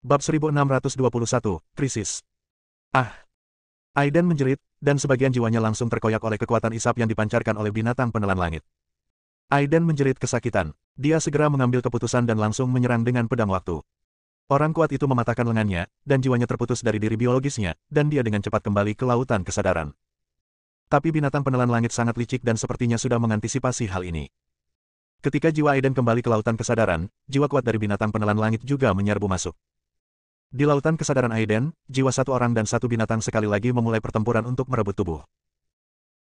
Bab 1621, Krisis. Ah! Aiden menjerit, dan sebagian jiwanya langsung terkoyak oleh kekuatan isap yang dipancarkan oleh binatang penelan langit. Aiden menjerit kesakitan. Dia segera mengambil keputusan dan langsung menyerang dengan pedang waktu. Orang kuat itu mematahkan lengannya, dan jiwanya terputus dari diri biologisnya, dan dia dengan cepat kembali ke lautan kesadaran. Tapi binatang penelan langit sangat licik dan sepertinya sudah mengantisipasi hal ini. Ketika jiwa Aiden kembali ke lautan kesadaran, jiwa kuat dari binatang penelan langit juga menyerbu masuk. Di lautan kesadaran Aiden, jiwa satu orang dan satu binatang sekali lagi memulai pertempuran untuk merebut tubuh.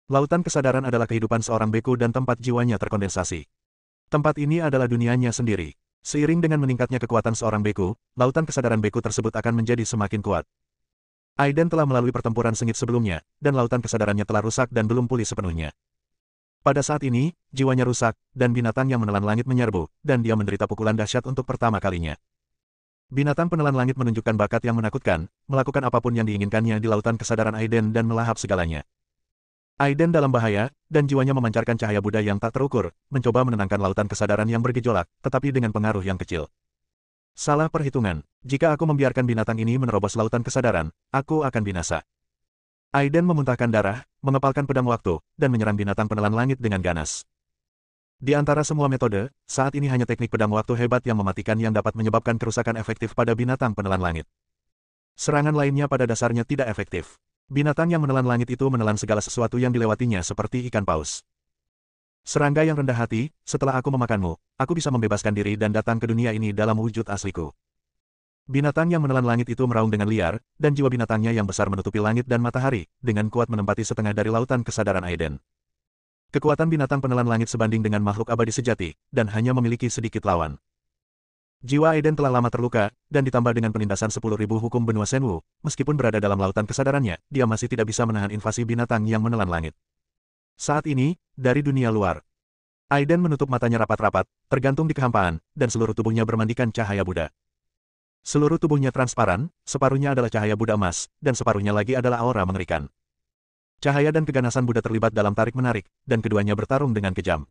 Lautan kesadaran adalah kehidupan seorang beku dan tempat jiwanya terkondensasi. Tempat ini adalah dunianya sendiri. Seiring dengan meningkatnya kekuatan seorang beku, lautan kesadaran beku tersebut akan menjadi semakin kuat. Aiden telah melalui pertempuran sengit sebelumnya, dan lautan kesadarannya telah rusak dan belum pulih sepenuhnya. Pada saat ini, jiwanya rusak, dan binatang yang menelan langit menyerbu, dan dia menderita pukulan dahsyat untuk pertama kalinya. Binatang penelan langit menunjukkan bakat yang menakutkan, melakukan apapun yang diinginkannya di lautan kesadaran Aiden dan melahap segalanya. Aiden dalam bahaya, dan jiwanya memancarkan cahaya Buddha yang tak terukur, mencoba menenangkan lautan kesadaran yang bergejolak, tetapi dengan pengaruh yang kecil. Salah perhitungan. Jika aku membiarkan binatang ini menerobos lautan kesadaran, aku akan binasa. Aiden memuntahkan darah, mengepalkan pedang waktu, dan menyerang binatang penelan langit dengan ganas. Di antara semua metode, saat ini hanya teknik pedang waktu hebat yang mematikan yang dapat menyebabkan kerusakan efektif pada binatang penelan langit. Serangan lainnya pada dasarnya tidak efektif. Binatang yang menelan langit itu menelan segala sesuatu yang dilewatinya seperti ikan paus. Serangga yang rendah hati, setelah aku memakanmu, aku bisa membebaskan diri dan datang ke dunia ini dalam wujud asliku. Binatang yang menelan langit itu meraung dengan liar, dan jiwa binatangnya yang besar menutupi langit dan matahari, dengan kuat menempati setengah dari lautan kesadaran Aiden. Kekuatan binatang penelan langit sebanding dengan makhluk abadi sejati, dan hanya memiliki sedikit lawan. Jiwa Aiden telah lama terluka, dan ditambah dengan penindasan 10.000 hukum benua Shenwu, meskipun berada dalam lautan kesadarannya, dia masih tidak bisa menahan invasi binatang yang menelan langit. Saat ini, dari dunia luar, Aiden menutup matanya rapat-rapat, tergantung di kehampaan, dan seluruh tubuhnya bermandikan cahaya Buddha. Seluruh tubuhnya transparan, separuhnya adalah cahaya Buddha emas, dan separuhnya lagi adalah aura mengerikan. Cahaya dan keganasan Buddha terlibat dalam tarik-menarik, dan keduanya bertarung dengan kejam.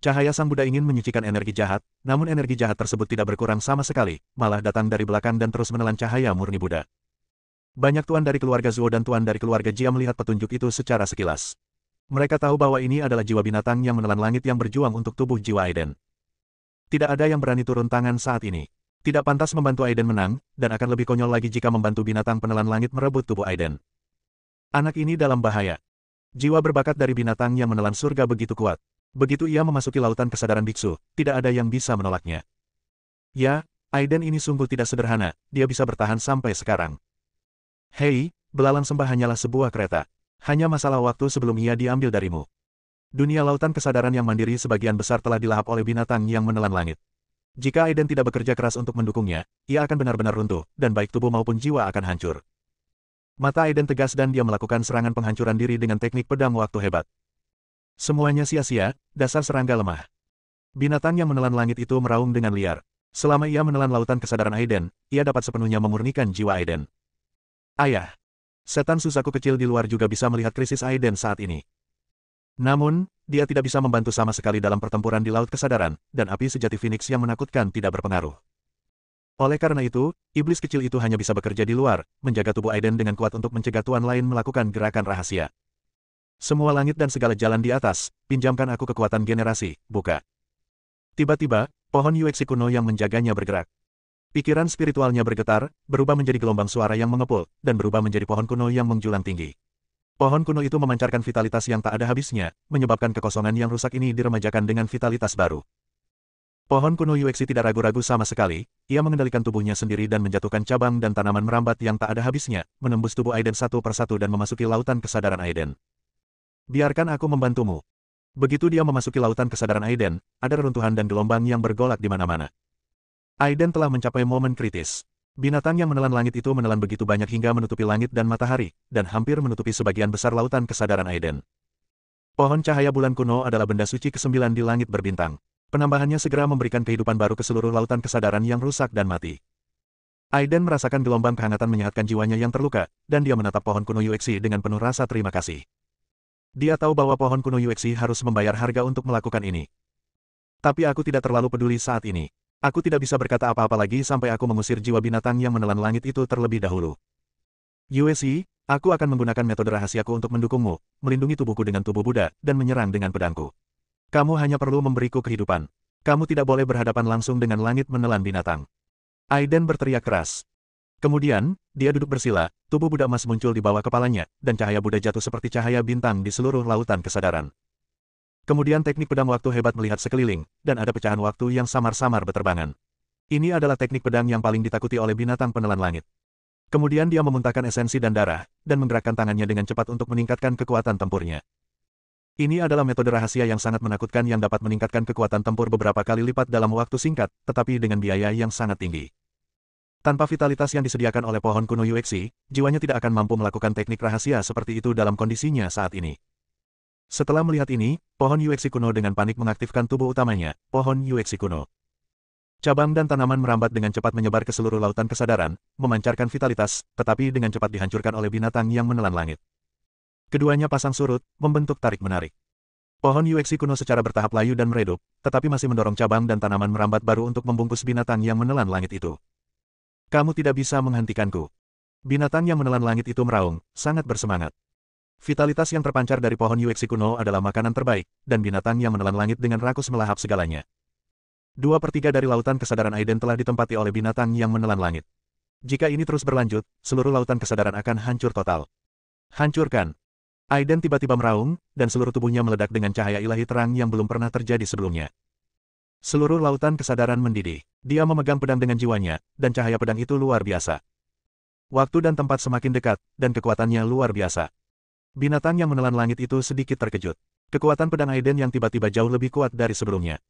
Cahaya sang Buddha ingin menyucikan energi jahat, namun energi jahat tersebut tidak berkurang sama sekali, malah datang dari belakang dan terus menelan cahaya murni Buddha. Banyak tuan dari keluarga Zuo dan tuan dari keluarga Jia melihat petunjuk itu secara sekilas. Mereka tahu bahwa ini adalah jiwa binatang yang menelan langit yang berjuang untuk tubuh jiwa Aiden. Tidak ada yang berani turun tangan saat ini. Tidak pantas membantu Aiden menang, dan akan lebih konyol lagi jika membantu binatang penelan langit merebut tubuh Aiden. Anak ini dalam bahaya. Jiwa berbakat dari binatang yang menelan surga begitu kuat. Begitu ia memasuki lautan kesadaran biksu, tidak ada yang bisa menolaknya. Ya, Aiden ini sungguh tidak sederhana, dia bisa bertahan sampai sekarang. Hei, belalang sembah hanyalah sebuah kereta. Hanya masalah waktu sebelum ia diambil darimu. Dunia lautan kesadaran yang mandiri sebagian besar telah dilahap oleh binatang yang menelan langit. Jika Aiden tidak bekerja keras untuk mendukungnya, ia akan benar-benar runtuh, dan baik tubuh maupun jiwa akan hancur. Mata Aiden tegas dan dia melakukan serangan penghancuran diri dengan teknik pedang waktu hebat. Semuanya sia-sia, dasar serangga lemah. Binatang yang menelan langit itu meraung dengan liar. Selama ia menelan lautan kesadaran Aiden, ia dapat sepenuhnya memurnikan jiwa Aiden. Ayah! Setan Suzaku kecil di luar juga bisa melihat krisis Aiden saat ini. Namun, dia tidak bisa membantu sama sekali dalam pertempuran di laut kesadaran, dan api sejati Phoenix yang menakutkan tidak berpengaruh. Oleh karena itu, iblis kecil itu hanya bisa bekerja di luar, menjaga tubuh Aiden dengan kuat untuk mencegah tuan lain melakukan gerakan rahasia. Semua langit dan segala jalan di atas, pinjamkan aku kekuatan generasi, buka. Tiba-tiba, pohon Yuexi kuno yang menjaganya bergerak. Pikiran spiritualnya bergetar, berubah menjadi gelombang suara yang mengepul, dan berubah menjadi pohon kuno yang menjulang tinggi. Pohon kuno itu memancarkan vitalitas yang tak ada habisnya, menyebabkan kekosongan yang rusak ini diremajakan dengan vitalitas baru. Pohon kuno Yuexi tidak ragu-ragu sama sekali, ia mengendalikan tubuhnya sendiri dan menjatuhkan cabang dan tanaman merambat yang tak ada habisnya, menembus tubuh Aiden satu persatu dan memasuki lautan kesadaran Aiden. Biarkan aku membantumu. Begitu dia memasuki lautan kesadaran Aiden, ada reruntuhan dan gelombang yang bergolak di mana-mana. Aiden telah mencapai momen kritis. Binatang yang menelan langit itu menelan begitu banyak hingga menutupi langit dan matahari, dan hampir menutupi sebagian besar lautan kesadaran Aiden. Pohon cahaya bulan kuno adalah benda suci ke-9 di langit berbintang. Penambahannya segera memberikan kehidupan baru ke seluruh lautan kesadaran yang rusak dan mati. Aiden merasakan gelombang kehangatan menyehatkan jiwanya yang terluka, dan dia menatap pohon kuno Yuexi dengan penuh rasa terima kasih. Dia tahu bahwa pohon kuno Yuexi harus membayar harga untuk melakukan ini. Tapi aku tidak terlalu peduli saat ini. Aku tidak bisa berkata apa-apa lagi sampai aku mengusir jiwa binatang yang menelan langit itu terlebih dahulu. Yuesi, aku akan menggunakan metode rahasiaku untuk mendukungmu, melindungi tubuhku dengan tubuh Buddha, dan menyerang dengan pedangku. Kamu hanya perlu memberiku kehidupan. Kamu tidak boleh berhadapan langsung dengan langit menelan binatang. Aiden berteriak keras. Kemudian, dia duduk bersila, tubuh Buddha emas muncul di bawah kepalanya, dan cahaya Buddha jatuh seperti cahaya bintang di seluruh lautan kesadaran. Kemudian teknik pedang waktu hebat melihat sekeliling, dan ada pecahan waktu yang samar-samar beterbangan. Ini adalah teknik pedang yang paling ditakuti oleh binatang penelan langit. Kemudian dia memuntahkan esensi dan darah, dan menggerakkan tangannya dengan cepat untuk meningkatkan kekuatan tempurnya. Ini adalah metode rahasia yang sangat menakutkan yang dapat meningkatkan kekuatan tempur beberapa kali lipat dalam waktu singkat, tetapi dengan biaya yang sangat tinggi. Tanpa vitalitas yang disediakan oleh pohon kuno Yuexi, jiwanya tidak akan mampu melakukan teknik rahasia seperti itu dalam kondisinya saat ini. Setelah melihat ini, pohon Yuexi kuno dengan panik mengaktifkan tubuh utamanya, pohon Yuexi kuno. Cabang dan tanaman merambat dengan cepat menyebar ke seluruh lautan kesadaran, memancarkan vitalitas, tetapi dengan cepat dihancurkan oleh binatang yang menelan langit. Keduanya pasang surut, membentuk tarik-menarik. Pohon Yuexi kuno secara bertahap layu dan meredup, tetapi masih mendorong cabang dan tanaman merambat baru untuk membungkus binatang yang menelan langit itu. Kamu tidak bisa menghentikanku. Binatang yang menelan langit itu meraung, sangat bersemangat. Vitalitas yang terpancar dari pohon Yuexi kuno adalah makanan terbaik, dan binatang yang menelan langit dengan rakus melahap segalanya. 2/3 dari lautan kesadaran Aiden telah ditempati oleh binatang yang menelan langit. Jika ini terus berlanjut, seluruh lautan kesadaran akan hancur total. Hancurkan! Aiden tiba-tiba meraung, dan seluruh tubuhnya meledak dengan cahaya ilahi terang yang belum pernah terjadi sebelumnya. Seluruh lautan kesadaran mendidih. Dia memegang pedang dengan jiwanya, dan cahaya pedang itu luar biasa. Waktu dan tempat semakin dekat, dan kekuatannya luar biasa. Binatang yang menelan langit itu sedikit terkejut. Kekuatan pedang Aiden yang tiba-tiba jauh lebih kuat dari sebelumnya.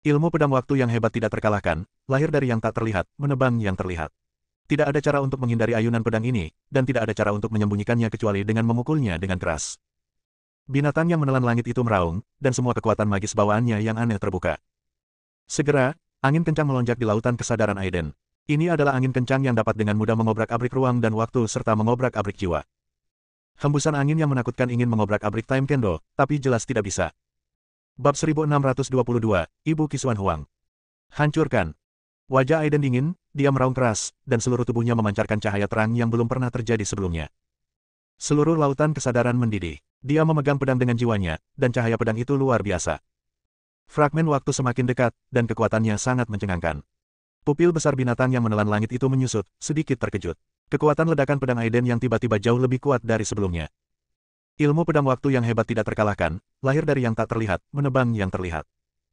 Ilmu pedang waktu yang hebat tidak terkalahkan, lahir dari yang tak terlihat, menebang yang terlihat. Tidak ada cara untuk menghindari ayunan pedang ini, dan tidak ada cara untuk menyembunyikannya kecuali dengan memukulnya dengan keras. Binatang yang menelan langit itu meraung, dan semua kekuatan magis bawaannya yang aneh terbuka. Segera, angin kencang melonjak di lautan kesadaran Aiden. Ini adalah angin kencang yang dapat dengan mudah mengobrak-abrik ruang dan waktu serta mengobrak-abrik jiwa. Hembusan angin yang menakutkan ingin mengobrak-abrik Time Kendo, tapi jelas tidak bisa. Bab 1622, Ibu Kisuan Huang. Hancurkan. Wajah Aiden dingin, dia meraung keras, dan seluruh tubuhnya memancarkan cahaya terang yang belum pernah terjadi sebelumnya. Seluruh lautan kesadaran mendidih. Dia memegang pedang dengan jiwanya, dan cahaya pedang itu luar biasa. Fragmen waktu semakin dekat, dan kekuatannya sangat mencengangkan. Pupil besar binatang yang menelan langit itu menyusut, sedikit terkejut. Kekuatan ledakan pedang Aiden yang tiba-tiba jauh lebih kuat dari sebelumnya. Ilmu pedang waktu yang hebat tidak terkalahkan, lahir dari yang tak terlihat, menebang yang terlihat.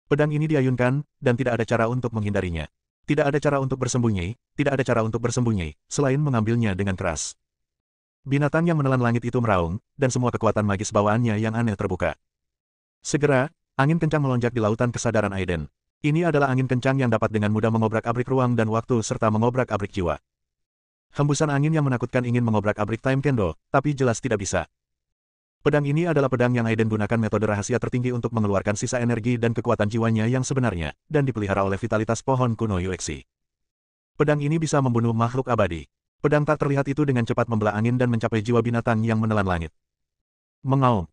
Pedang ini diayunkan, dan tidak ada cara untuk menghindarinya. Tidak ada cara untuk bersembunyi, tidak ada cara untuk bersembunyi, selain mengambilnya dengan keras. Binatang yang menelan langit itu meraung, dan semua kekuatan magis bawaannya yang aneh terbuka. Segera, angin kencang melonjak di lautan kesadaran Aiden. Ini adalah angin kencang yang dapat dengan mudah mengobrak-abrik ruang dan waktu serta mengobrak-abrik jiwa. Hembusan angin yang menakutkan ingin mengobrak-abrik Time Kendo, tapi jelas tidak bisa. Pedang ini adalah pedang yang Aiden gunakan metode rahasia tertinggi untuk mengeluarkan sisa energi dan kekuatan jiwanya yang sebenarnya, dan dipelihara oleh vitalitas pohon kuno Yuexi. Pedang ini bisa membunuh makhluk abadi. Pedang tak terlihat itu dengan cepat membelah angin dan mencapai jiwa binatang yang menelan langit. Mengaum.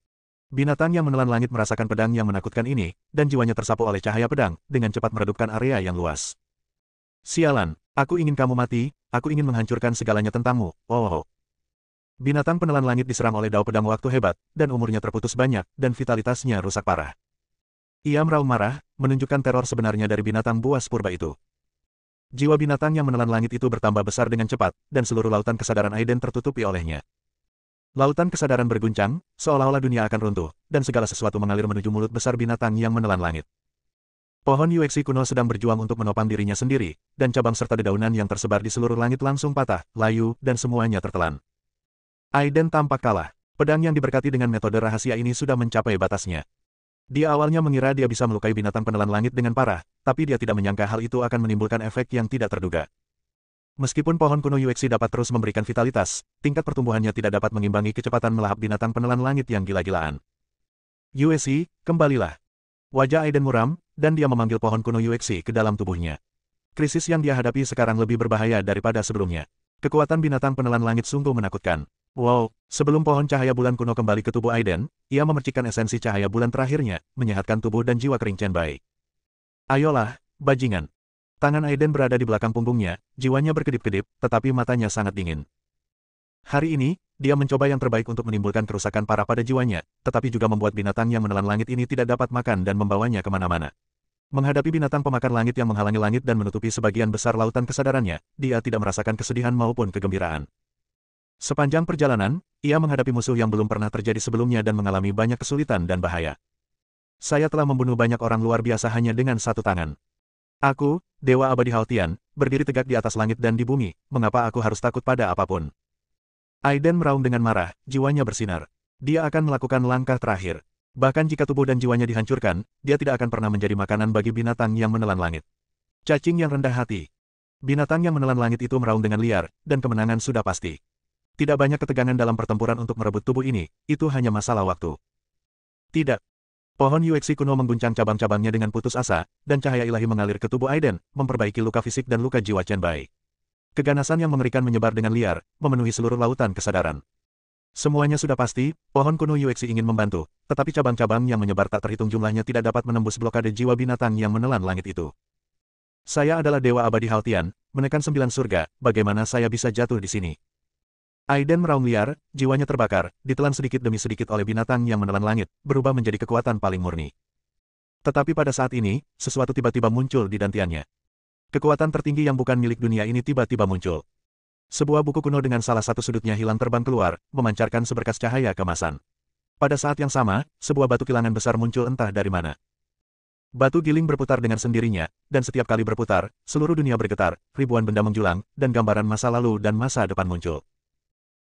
Binatang yang menelan langit merasakan pedang yang menakutkan ini, dan jiwanya tersapu oleh cahaya pedang, dengan cepat meredupkan area yang luas. Sialan, aku ingin kamu mati, aku ingin menghancurkan segalanya tentangmu, oh. Binatang penelan langit diserang oleh dao pedang waktu hebat, dan umurnya terputus banyak, dan vitalitasnya rusak parah. Ia meraung marah, menunjukkan teror sebenarnya dari binatang buas purba itu. Jiwa binatang yang menelan langit itu bertambah besar dengan cepat, dan seluruh lautan kesadaran Aiden tertutupi olehnya. Lautan kesadaran berguncang, seolah-olah dunia akan runtuh, dan segala sesuatu mengalir menuju mulut besar binatang yang menelan langit. Pohon Yuexi kuno sedang berjuang untuk menopang dirinya sendiri, dan cabang serta dedaunan yang tersebar di seluruh langit langsung patah, layu, dan semuanya tertelan. Aiden tampak kalah. Pedang yang diberkati dengan metode rahasia ini sudah mencapai batasnya. Dia awalnya mengira dia bisa melukai binatang penelan langit dengan parah, tapi dia tidak menyangka hal itu akan menimbulkan efek yang tidak terduga. Meskipun pohon kuno Yuexi dapat terus memberikan vitalitas, tingkat pertumbuhannya tidak dapat mengimbangi kecepatan melahap binatang penelan langit yang gila-gilaan. Yuexi, kembalilah. Wajah Aiden muram, dan dia memanggil pohon kuno Yuexi ke dalam tubuhnya. Krisis yang dia hadapi sekarang lebih berbahaya daripada sebelumnya. Kekuatan binatang penelan langit sungguh menakutkan. Wow, sebelum pohon cahaya bulan kuno kembali ke tubuh Aiden, ia memercikkan esensi cahaya bulan terakhirnya, menyehatkan tubuh dan jiwa kering Chen Bai. Ayolah, bajingan. Tangan Aiden berada di belakang punggungnya, jiwanya berkedip-kedip, tetapi matanya sangat dingin. Hari ini, dia mencoba yang terbaik untuk menimbulkan kerusakan parah pada jiwanya, tetapi juga membuat binatang yang menelan langit ini tidak dapat makan dan membawanya kemana-mana. Menghadapi binatang pemakan langit yang menghalangi langit dan menutupi sebagian besar lautan kesadarannya, dia tidak merasakan kesedihan maupun kegembiraan. Sepanjang perjalanan, ia menghadapi musuh yang belum pernah terjadi sebelumnya dan mengalami banyak kesulitan dan bahaya. Saya telah membunuh banyak orang luar biasa hanya dengan satu tangan. Aku, Dewa Abadi Haltian, berdiri tegak di atas langit dan di bumi, mengapa aku harus takut pada apapun? Aiden meraung dengan marah, jiwanya bersinar. Dia akan melakukan langkah terakhir. Bahkan jika tubuh dan jiwanya dihancurkan, dia tidak akan pernah menjadi makanan bagi binatang yang menelan langit. Cacing yang rendah hati. Binatang yang menelan langit itu meraung dengan liar, dan kemenangan sudah pasti. Tidak banyak ketegangan dalam pertempuran untuk merebut tubuh ini, itu hanya masalah waktu. Tidak. Pohon Yuexi kuno mengguncang cabang-cabangnya dengan putus asa, dan cahaya ilahi mengalir ke tubuh Aiden, memperbaiki luka fisik dan luka jiwa Chen Bai. Keganasan yang mengerikan menyebar dengan liar, memenuhi seluruh lautan kesadaran. Semuanya sudah pasti, pohon kuno Yuexi ingin membantu, tetapi cabang-cabang yang menyebar tak terhitung jumlahnya tidak dapat menembus blokade jiwa binatang yang menelan langit itu. Saya adalah Dewa Abadi Haltian, menekan 9 surga, bagaimana saya bisa jatuh di sini? Aiden meraung liar, jiwanya terbakar, ditelan sedikit demi sedikit oleh binatang yang menelan langit, berubah menjadi kekuatan paling murni. Tetapi pada saat ini, sesuatu tiba-tiba muncul di dantiannya. Kekuatan tertinggi yang bukan milik dunia ini tiba-tiba muncul. Sebuah buku kuno dengan salah satu sudutnya hilang terbang keluar, memancarkan seberkas cahaya keemasan. Pada saat yang sama, sebuah batu kilangan besar muncul entah dari mana. Batu giling berputar dengan sendirinya, dan setiap kali berputar, seluruh dunia bergetar, ribuan benda menjulang, dan gambaran masa lalu dan masa depan muncul.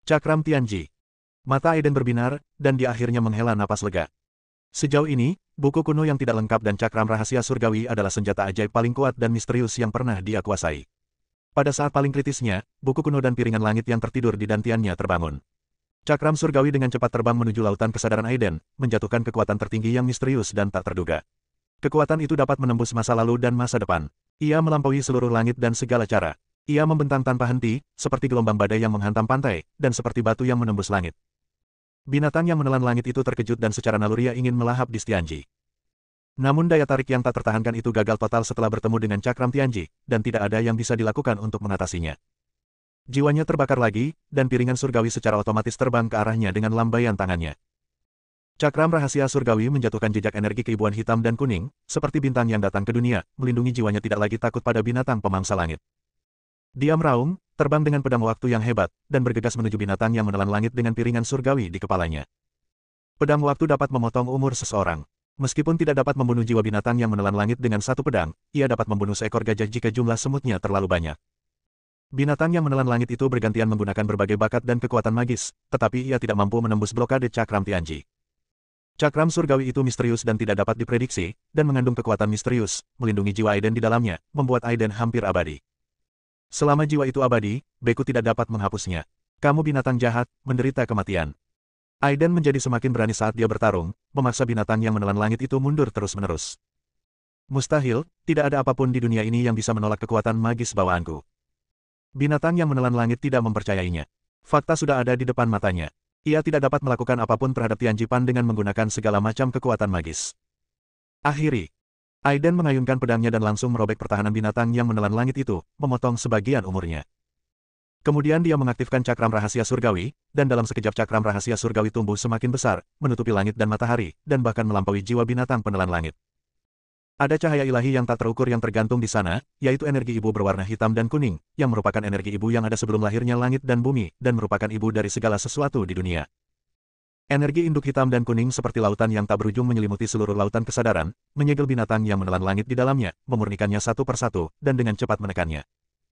Cakram Tianji. Mata Aiden berbinar, dan dia akhirnya menghela napas lega. Sejauh ini, buku kuno yang tidak lengkap dan cakram rahasia surgawi adalah senjata ajaib paling kuat dan misterius yang pernah dia kuasai. Pada saat paling kritisnya, buku kuno dan piringan langit yang tertidur di dantiannya terbangun. Cakram surgawi dengan cepat terbang menuju lautan kesadaran Aiden, menjatuhkan kekuatan tertinggi yang misterius dan tak terduga. Kekuatan itu dapat menembus masa lalu dan masa depan. Ia melampaui seluruh langit dan segala cara. Ia membentang tanpa henti, seperti gelombang badai yang menghantam pantai, dan seperti batu yang menembus langit. Binatang yang menelan langit itu terkejut dan secara naluriah ingin melahap di Tianji. Namun daya tarik yang tak tertahankan itu gagal total setelah bertemu dengan cakram Tianji, dan tidak ada yang bisa dilakukan untuk mengatasinya. Jiwanya terbakar lagi, dan piringan surgawi secara otomatis terbang ke arahnya dengan lambaian tangannya. Cakram rahasia surgawi menjatuhkan jejak energi keibuan hitam dan kuning, seperti bintang yang datang ke dunia, melindungi jiwanya tidak lagi takut pada binatang pemangsa langit. Dia meraung, terbang dengan pedang waktu yang hebat, dan bergegas menuju binatang yang menelan langit dengan piringan surgawi di kepalanya. Pedang waktu dapat memotong umur seseorang. Meskipun tidak dapat membunuh jiwa binatang yang menelan langit dengan satu pedang, ia dapat membunuh seekor gajah jika jumlah semutnya terlalu banyak. Binatang yang menelan langit itu bergantian menggunakan berbagai bakat dan kekuatan magis, tetapi ia tidak mampu menembus blokade cakram Tianji. Cakram surgawi itu misterius dan tidak dapat diprediksi, dan mengandung kekuatan misterius, melindungi jiwa Aiden di dalamnya, membuat Aiden hampir abadi. Selama jiwa itu abadi, beku tidak dapat menghapusnya. Kamu binatang jahat, menderita kematian. Aiden menjadi semakin berani saat dia bertarung, memaksa binatang yang menelan langit itu mundur terus-menerus. Mustahil, tidak ada apapun di dunia ini yang bisa menolak kekuatan magis bawaanku. Binatang yang menelan langit tidak mempercayainya. Fakta sudah ada di depan matanya. Ia tidak dapat melakukan apapun terhadap Tianji Pan dengan menggunakan segala macam kekuatan magis. Akhiri, Aiden mengayunkan pedangnya dan langsung merobek pertahanan binatang yang menelan langit itu, memotong sebagian umurnya. Kemudian dia mengaktifkan cakram rahasia surgawi, dan dalam sekejap cakram rahasia surgawi tumbuh semakin besar, menutupi langit dan matahari, dan bahkan melampaui jiwa binatang penelan langit. Ada cahaya ilahi yang tak terukur yang tergantung di sana, yaitu energi ibu berwarna hitam dan kuning, yang merupakan energi ibu yang ada sebelum lahirnya langit dan bumi, dan merupakan ibu dari segala sesuatu di dunia. Energi induk hitam dan kuning seperti lautan yang tak berujung menyelimuti seluruh lautan kesadaran, menyegel binatang yang menelan langit di dalamnya, memurnikannya satu persatu, dan dengan cepat menekannya.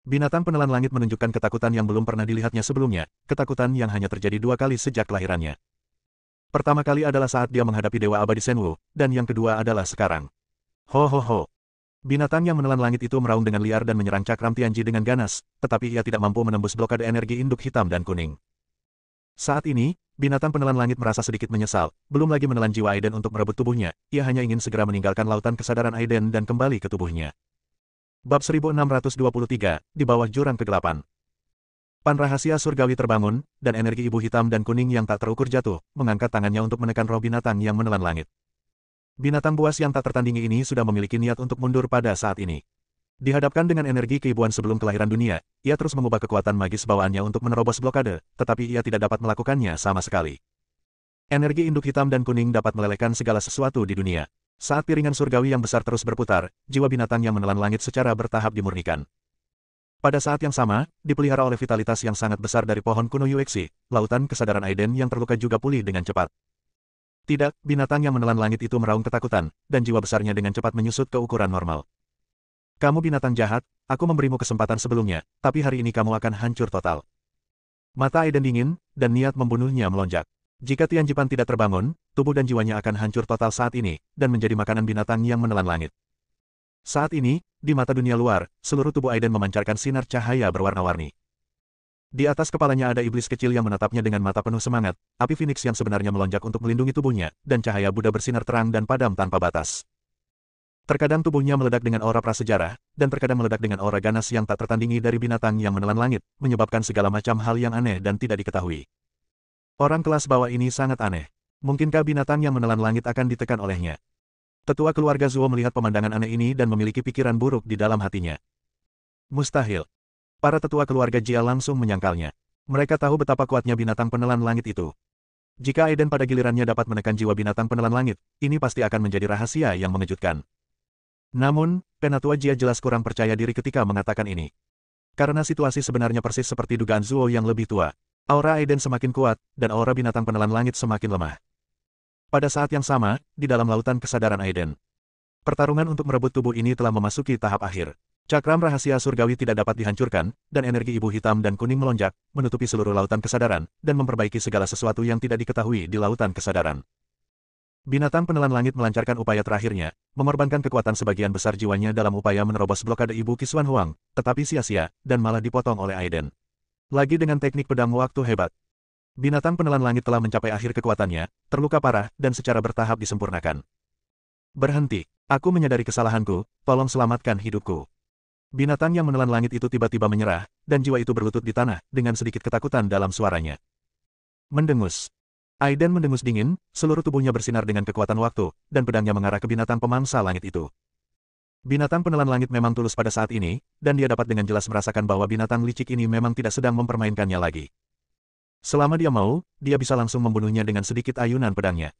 Binatang penelan langit menunjukkan ketakutan yang belum pernah dilihatnya sebelumnya, ketakutan yang hanya terjadi 2 kali sejak kelahirannya. Pertama kali adalah saat dia menghadapi Dewa Abadi Senwu, dan yang kedua adalah sekarang. Ho ho ho. Binatang yang menelan langit itu meraung dengan liar dan menyerang cakram Tianji dengan ganas, tetapi ia tidak mampu menembus blokade energi induk hitam dan kuning. Saat ini, binatang penelan langit merasa sedikit menyesal, belum lagi menelan jiwa Aiden untuk merebut tubuhnya, ia hanya ingin segera meninggalkan lautan kesadaran Aiden dan kembali ke tubuhnya. Bab 1623, di bawah jurang kegelapan. Pan rahasia surgawi terbangun, dan energi ibu hitam dan kuning yang tak terukur jatuh, mengangkat tangannya untuk menekan roh binatang yang menelan langit. Binatang buas yang tak tertandingi ini sudah memiliki niat untuk mundur pada saat ini. Dihadapkan dengan energi keibuan sebelum kelahiran dunia, ia terus mengubah kekuatan magis bawaannya untuk menerobos blokade, tetapi ia tidak dapat melakukannya sama sekali. Energi induk hitam dan kuning dapat melelehkan segala sesuatu di dunia. Saat piringan surgawi yang besar terus berputar, jiwa binatang yang menelan langit secara bertahap dimurnikan. Pada saat yang sama, dipelihara oleh vitalitas yang sangat besar dari pohon kuno Yuexi, lautan kesadaran Aiden yang terluka juga pulih dengan cepat. Tidak, binatang yang menelan langit itu meraung ketakutan, dan jiwa besarnya dengan cepat menyusut ke ukuran normal. Kamu binatang jahat, aku memberimu kesempatan sebelumnya, tapi hari ini kamu akan hancur total. Mata Aiden dingin, dan niat membunuhnya melonjak. Jika Tian Jipan tidak terbangun, tubuh dan jiwanya akan hancur total saat ini, dan menjadi makanan binatang yang menelan langit. Saat ini, di mata dunia luar, seluruh tubuh Aiden memancarkan sinar cahaya berwarna-warni. Di atas kepalanya ada iblis kecil yang menatapnya dengan mata penuh semangat, api Phoenix yang sebenarnya melonjak untuk melindungi tubuhnya, dan cahaya Buddha bersinar terang dan padam tanpa batas. Terkadang tubuhnya meledak dengan aura prasejarah, dan terkadang meledak dengan aura ganas yang tak tertandingi dari binatang yang menelan langit, menyebabkan segala macam hal yang aneh dan tidak diketahui. Orang kelas bawah ini sangat aneh. Mungkinkah binatang yang menelan langit akan ditekan olehnya? Tetua keluarga Zuo melihat pemandangan aneh ini dan memiliki pikiran buruk di dalam hatinya. Mustahil. Para tetua keluarga Jia langsung menyangkalnya. Mereka tahu betapa kuatnya binatang penelan langit itu. Jika Aiden pada gilirannya dapat menekan jiwa binatang penelan langit, ini pasti akan menjadi rahasia yang mengejutkan. Namun, Penatua Jia jelas kurang percaya diri ketika mengatakan ini. Karena situasi sebenarnya persis seperti dugaan Zuo yang lebih tua. Aura Aiden semakin kuat, dan aura binatang penelan langit semakin lemah. Pada saat yang sama, di dalam lautan kesadaran Aiden. Pertarungan untuk merebut tubuh ini telah memasuki tahap akhir. Cakram rahasia surgawi tidak dapat dihancurkan, dan energi ibu hitam dan kuning melonjak, menutupi seluruh lautan kesadaran, dan memperbaiki segala sesuatu yang tidak diketahui di lautan kesadaran. Binatang penelan langit melancarkan upaya terakhirnya, mengorbankan kekuatan sebagian besar jiwanya dalam upaya menerobos blokade ibu Qisuan Huang, tetapi sia-sia, dan malah dipotong oleh Aiden. Lagi dengan teknik pedang waktu hebat. Binatang penelan langit telah mencapai akhir kekuatannya, terluka parah, dan secara bertahap disempurnakan. Berhenti, aku menyadari kesalahanku, tolong selamatkan hidupku. Binatang yang menelan langit itu tiba-tiba menyerah, dan jiwa itu berlutut di tanah, dengan sedikit ketakutan dalam suaranya. Mendengus. Aiden mendengus dingin, seluruh tubuhnya bersinar dengan kekuatan waktu, dan pedangnya mengarah ke binatang pemangsa langit itu. Binatang penelan langit memang tulus pada saat ini, dan dia dapat dengan jelas merasakan bahwa binatang licik ini memang tidak sedang mempermainkannya lagi. Selama dia mau, dia bisa langsung membunuhnya dengan sedikit ayunan pedangnya.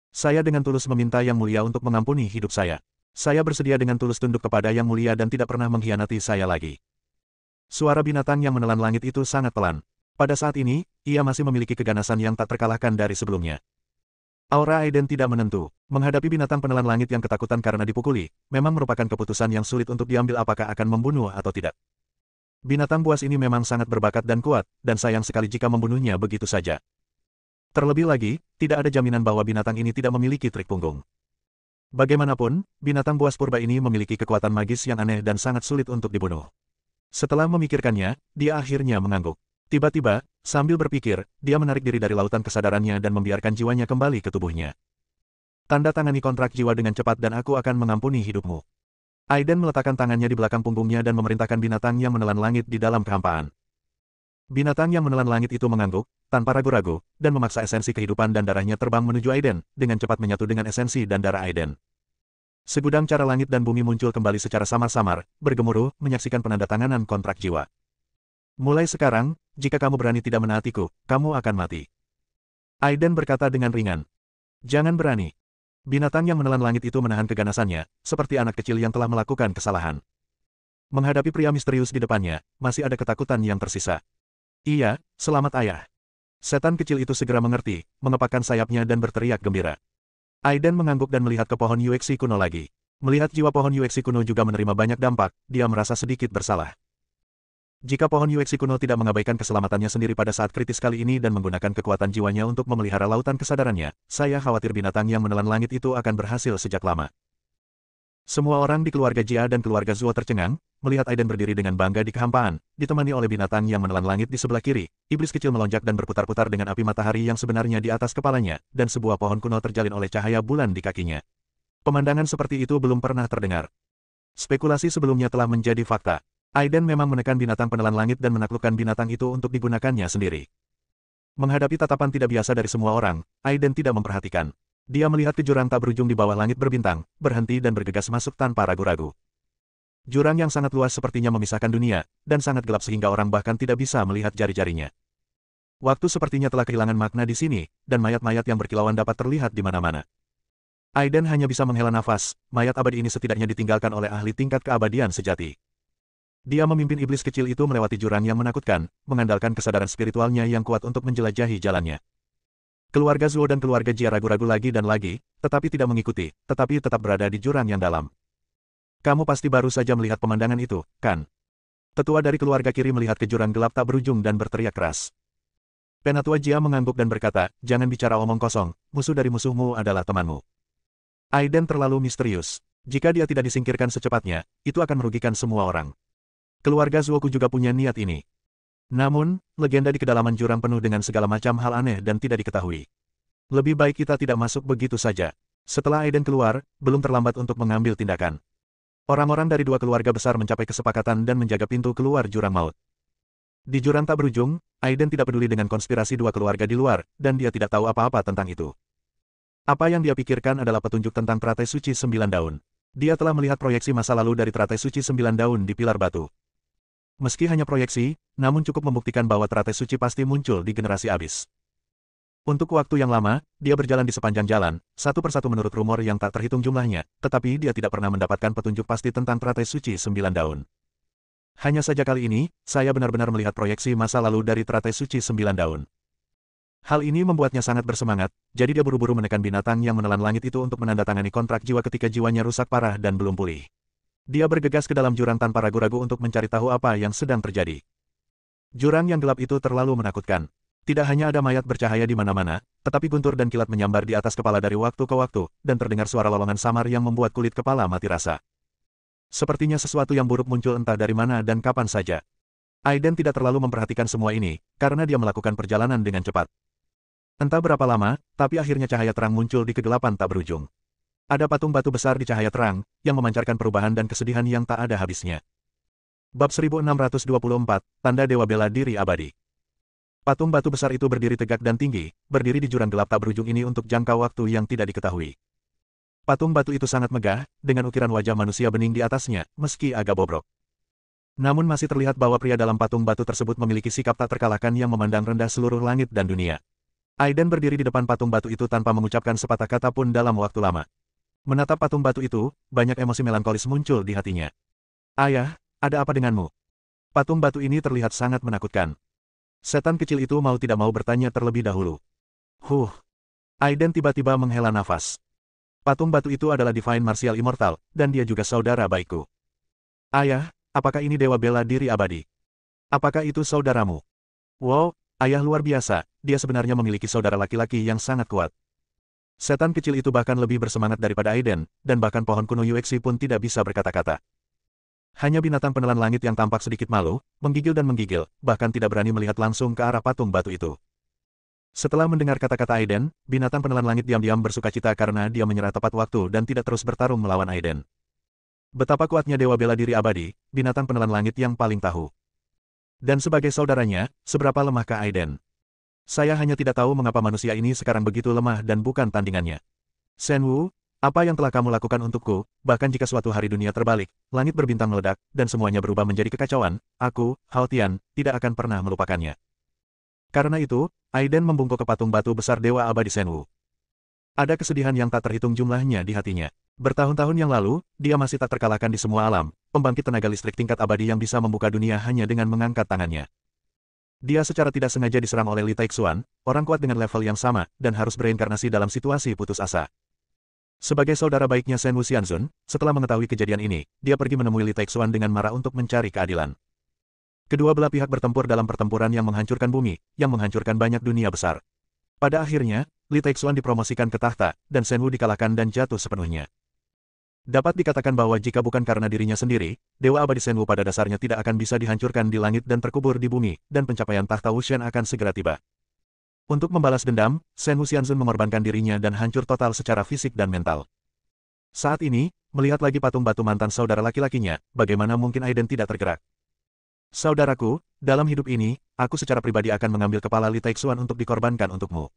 Saya dengan tulus meminta Yang Mulia untuk mengampuni hidup saya. Saya bersedia dengan tulus tunduk kepada Yang Mulia dan tidak pernah mengkhianati saya lagi. Suara binatang yang menelan langit itu sangat pelan. Pada saat ini, ia masih memiliki keganasan yang tak terkalahkan dari sebelumnya. Aura Aiden tidak menentu. Menghadapi binatang penelan langit yang ketakutan karena dipukuli, memang merupakan keputusan yang sulit untuk diambil apakah akan membunuh atau tidak. Binatang buas ini memang sangat berbakat dan kuat, dan sayang sekali jika membunuhnya begitu saja. Terlebih lagi, tidak ada jaminan bahwa binatang ini tidak memiliki trik punggung. Bagaimanapun, binatang buas purba ini memiliki kekuatan magis yang aneh dan sangat sulit untuk dibunuh. Setelah memikirkannya, dia akhirnya mengangguk. Tiba-tiba, sambil berpikir, dia menarik diri dari lautan kesadarannya dan membiarkan jiwanya kembali ke tubuhnya. Tanda tangani kontrak jiwa dengan cepat dan aku akan mengampuni hidupmu. Aiden meletakkan tangannya di belakang punggungnya dan memerintahkan binatang yang menelan langit di dalam kehampaan. Binatang yang menelan langit itu mengangguk, tanpa ragu-ragu, dan memaksa esensi kehidupan dan darahnya terbang menuju Aiden, dengan cepat menyatu dengan esensi dan darah Aiden. Segudang cara langit dan bumi muncul kembali secara samar-samar, bergemuruh, menyaksikan penandatanganan kontrak jiwa. Mulai sekarang, jika kamu berani tidak menaatiku, kamu akan mati. Aiden berkata dengan ringan. Jangan berani. Binatang yang menelan langit itu menahan keganasannya, seperti anak kecil yang telah melakukan kesalahan. Menghadapi pria misterius di depannya, masih ada ketakutan yang tersisa. Iya, selamat ayah. Setan kecil itu segera mengerti, mengepakkan sayapnya dan berteriak gembira. Aiden mengangguk dan melihat ke pohon Yuexi kuno lagi. Melihat jiwa pohon Yuexi kuno juga menerima banyak dampak, dia merasa sedikit bersalah. Jika pohon Yuexi kuno tidak mengabaikan keselamatannya sendiri pada saat kritis kali ini dan menggunakan kekuatan jiwanya untuk memelihara lautan kesadarannya, saya khawatir binatang yang menelan langit itu akan berhasil sejak lama. Semua orang di keluarga Jia dan keluarga Zuo tercengang, melihat Aiden berdiri dengan bangga di kehampaan, ditemani oleh binatang yang menelan langit di sebelah kiri, iblis kecil melonjak dan berputar-putar dengan api matahari yang sebenarnya di atas kepalanya, dan sebuah pohon kuno terjalin oleh cahaya bulan di kakinya. Pemandangan seperti itu belum pernah terdengar. Spekulasi sebelumnya telah menjadi fakta. Aiden memang menekan binatang penelan langit dan menaklukkan binatang itu untuk digunakannya sendiri. Menghadapi tatapan tidak biasa dari semua orang, Aiden tidak memperhatikan. Dia melihat ke jurang tak berujung di bawah langit berbintang, berhenti dan bergegas masuk tanpa ragu-ragu. Jurang yang sangat luas sepertinya memisahkan dunia, dan sangat gelap sehingga orang bahkan tidak bisa melihat jari-jarinya. Waktu sepertinya telah kehilangan makna di sini, dan mayat-mayat yang berkilauan dapat terlihat di mana-mana. Aiden hanya bisa menghela nafas, mayat abadi ini setidaknya ditinggalkan oleh ahli tingkat keabadian sejati. Dia memimpin iblis kecil itu melewati jurang yang menakutkan, mengandalkan kesadaran spiritualnya yang kuat untuk menjelajahi jalannya. Keluarga Zuo dan keluarga Jia ragu-ragu lagi dan lagi, tetapi tidak mengikuti, tetapi tetap berada di jurang yang dalam. Kamu pasti baru saja melihat pemandangan itu, kan? Tetua dari keluarga kiri melihat ke jurang gelap tak berujung dan berteriak keras. Penatua Jia mengangguk dan berkata, jangan bicara omong kosong, musuh dari musuhmu adalah temanmu. Aiden terlalu misterius. Jika dia tidak disingkirkan secepatnya, itu akan merugikan semua orang. Keluarga Zuoku juga punya niat ini. Namun, legenda di kedalaman jurang penuh dengan segala macam hal aneh dan tidak diketahui. Lebih baik kita tidak masuk begitu saja. Setelah Aiden keluar, belum terlambat untuk mengambil tindakan. Orang-orang dari dua keluarga besar mencapai kesepakatan dan menjaga pintu keluar jurang maut. Di jurang tak berujung, Aiden tidak peduli dengan konspirasi dua keluarga di luar, dan dia tidak tahu apa-apa tentang itu. Apa yang dia pikirkan adalah petunjuk tentang teratai suci 9 daun. Dia telah melihat proyeksi masa lalu dari teratai suci 9 daun di pilar batu. Meski hanya proyeksi, namun cukup membuktikan bahwa teratai suci pasti muncul di generasi abis. Untuk waktu yang lama, dia berjalan di sepanjang jalan, satu persatu menurut rumor yang tak terhitung jumlahnya, tetapi dia tidak pernah mendapatkan petunjuk pasti tentang teratai suci 9 daun. Hanya saja kali ini, saya benar-benar melihat proyeksi masa lalu dari teratai suci 9 daun. Hal ini membuatnya sangat bersemangat, jadi dia buru-buru menekan binatang yang menelan langit itu untuk menandatangani kontrak jiwa ketika jiwanya rusak parah dan belum pulih. Dia bergegas ke dalam jurang tanpa ragu-ragu untuk mencari tahu apa yang sedang terjadi. Jurang yang gelap itu terlalu menakutkan. Tidak hanya ada mayat bercahaya di mana-mana, tetapi guntur dan kilat menyambar di atas kepala dari waktu ke waktu, dan terdengar suara lolongan samar yang membuat kulit kepala mati rasa. Sepertinya sesuatu yang buruk muncul entah dari mana dan kapan saja. Aiden tidak terlalu memperhatikan semua ini, karena dia melakukan perjalanan dengan cepat. Entah berapa lama, tapi akhirnya cahaya terang muncul di kegelapan tak berujung. Ada patung batu besar di cahaya terang, yang memancarkan perubahan dan kesedihan yang tak ada habisnya. Bab 1624, Tanda Dewa Bela Diri Abadi. Patung batu besar itu berdiri tegak dan tinggi, berdiri di jurang gelap tak berujung ini untuk jangka waktu yang tidak diketahui. Patung batu itu sangat megah, dengan ukiran wajah manusia bening di atasnya, meski agak bobrok. Namun masih terlihat bahwa pria dalam patung batu tersebut memiliki sikap tak terkalahkan yang memandang rendah seluruh langit dan dunia. Aiden berdiri di depan patung batu itu tanpa mengucapkan sepatah kata pun dalam waktu lama. Menatap patung batu itu, banyak emosi melankolis muncul di hatinya. Ayah, ada apa denganmu? Patung batu ini terlihat sangat menakutkan. Setan kecil itu mau tidak mau bertanya terlebih dahulu. Aiden tiba-tiba menghela nafas. Patung batu itu adalah Divine Martial Immortal, dan dia juga saudara baikku. Ayah, apakah ini Dewa Bela Diri Abadi? Apakah itu saudaramu? Wow, ayah luar biasa, dia sebenarnya memiliki saudara laki-laki yang sangat kuat. Setan kecil itu bahkan lebih bersemangat daripada Aiden, dan bahkan pohon kuno Yuexi pun tidak bisa berkata-kata. Hanya binatang penelan langit yang tampak sedikit malu, menggigil dan menggigil, bahkan tidak berani melihat langsung ke arah patung batu itu. Setelah mendengar kata-kata Aiden, binatang penelan langit diam-diam bersukacita karena dia menyerah tepat waktu dan tidak terus bertarung melawan Aiden. Betapa kuatnya Dewa Bela Diri Abadi, binatang penelan langit yang paling tahu. Dan sebagai saudaranya, seberapa lemahkah Aiden? Saya hanya tidak tahu mengapa manusia ini sekarang begitu lemah dan bukan tandingannya. Shenwu, apa yang telah kamu lakukan untukku, bahkan jika suatu hari dunia terbalik, langit berbintang meledak, dan semuanya berubah menjadi kekacauan, aku, Hao Tian, tidak akan pernah melupakannya. Karena itu, Aiden membungkuk ke patung batu besar Dewa Abadi Shenwu. Ada kesedihan yang tak terhitung jumlahnya di hatinya. Bertahun-tahun yang lalu, dia masih tak terkalahkan di semua alam, pembangkit tenaga listrik tingkat abadi yang bisa membuka dunia hanya dengan mengangkat tangannya. Dia secara tidak sengaja diserang oleh Li Taixuan, orang kuat dengan level yang sama, dan harus bereinkarnasi dalam situasi putus asa. Sebagai saudara baiknya Shenwu Xianzun, setelah mengetahui kejadian ini, dia pergi menemui Li Taixuan dengan marah untuk mencari keadilan. Kedua belah pihak bertempur dalam pertempuran yang menghancurkan bumi, yang menghancurkan banyak dunia besar. Pada akhirnya, Li Taixuan dipromosikan ke tahta, dan Shenwu dikalahkan dan jatuh sepenuhnya. Dapat dikatakan bahwa jika bukan karena dirinya sendiri, Dewa Abadi Shenwu pada dasarnya tidak akan bisa dihancurkan di langit dan terkubur di bumi, dan pencapaian tahta Wushen akan segera tiba. Untuk membalas dendam, Shenwu Xianzun mengorbankan dirinya dan hancur total secara fisik dan mental. Saat ini, melihat lagi patung batu mantan saudara laki-lakinya, bagaimana mungkin Aiden tidak tergerak? Saudaraku, dalam hidup ini, aku secara pribadi akan mengambil kepala Li Taixuan untuk dikorbankan untukmu.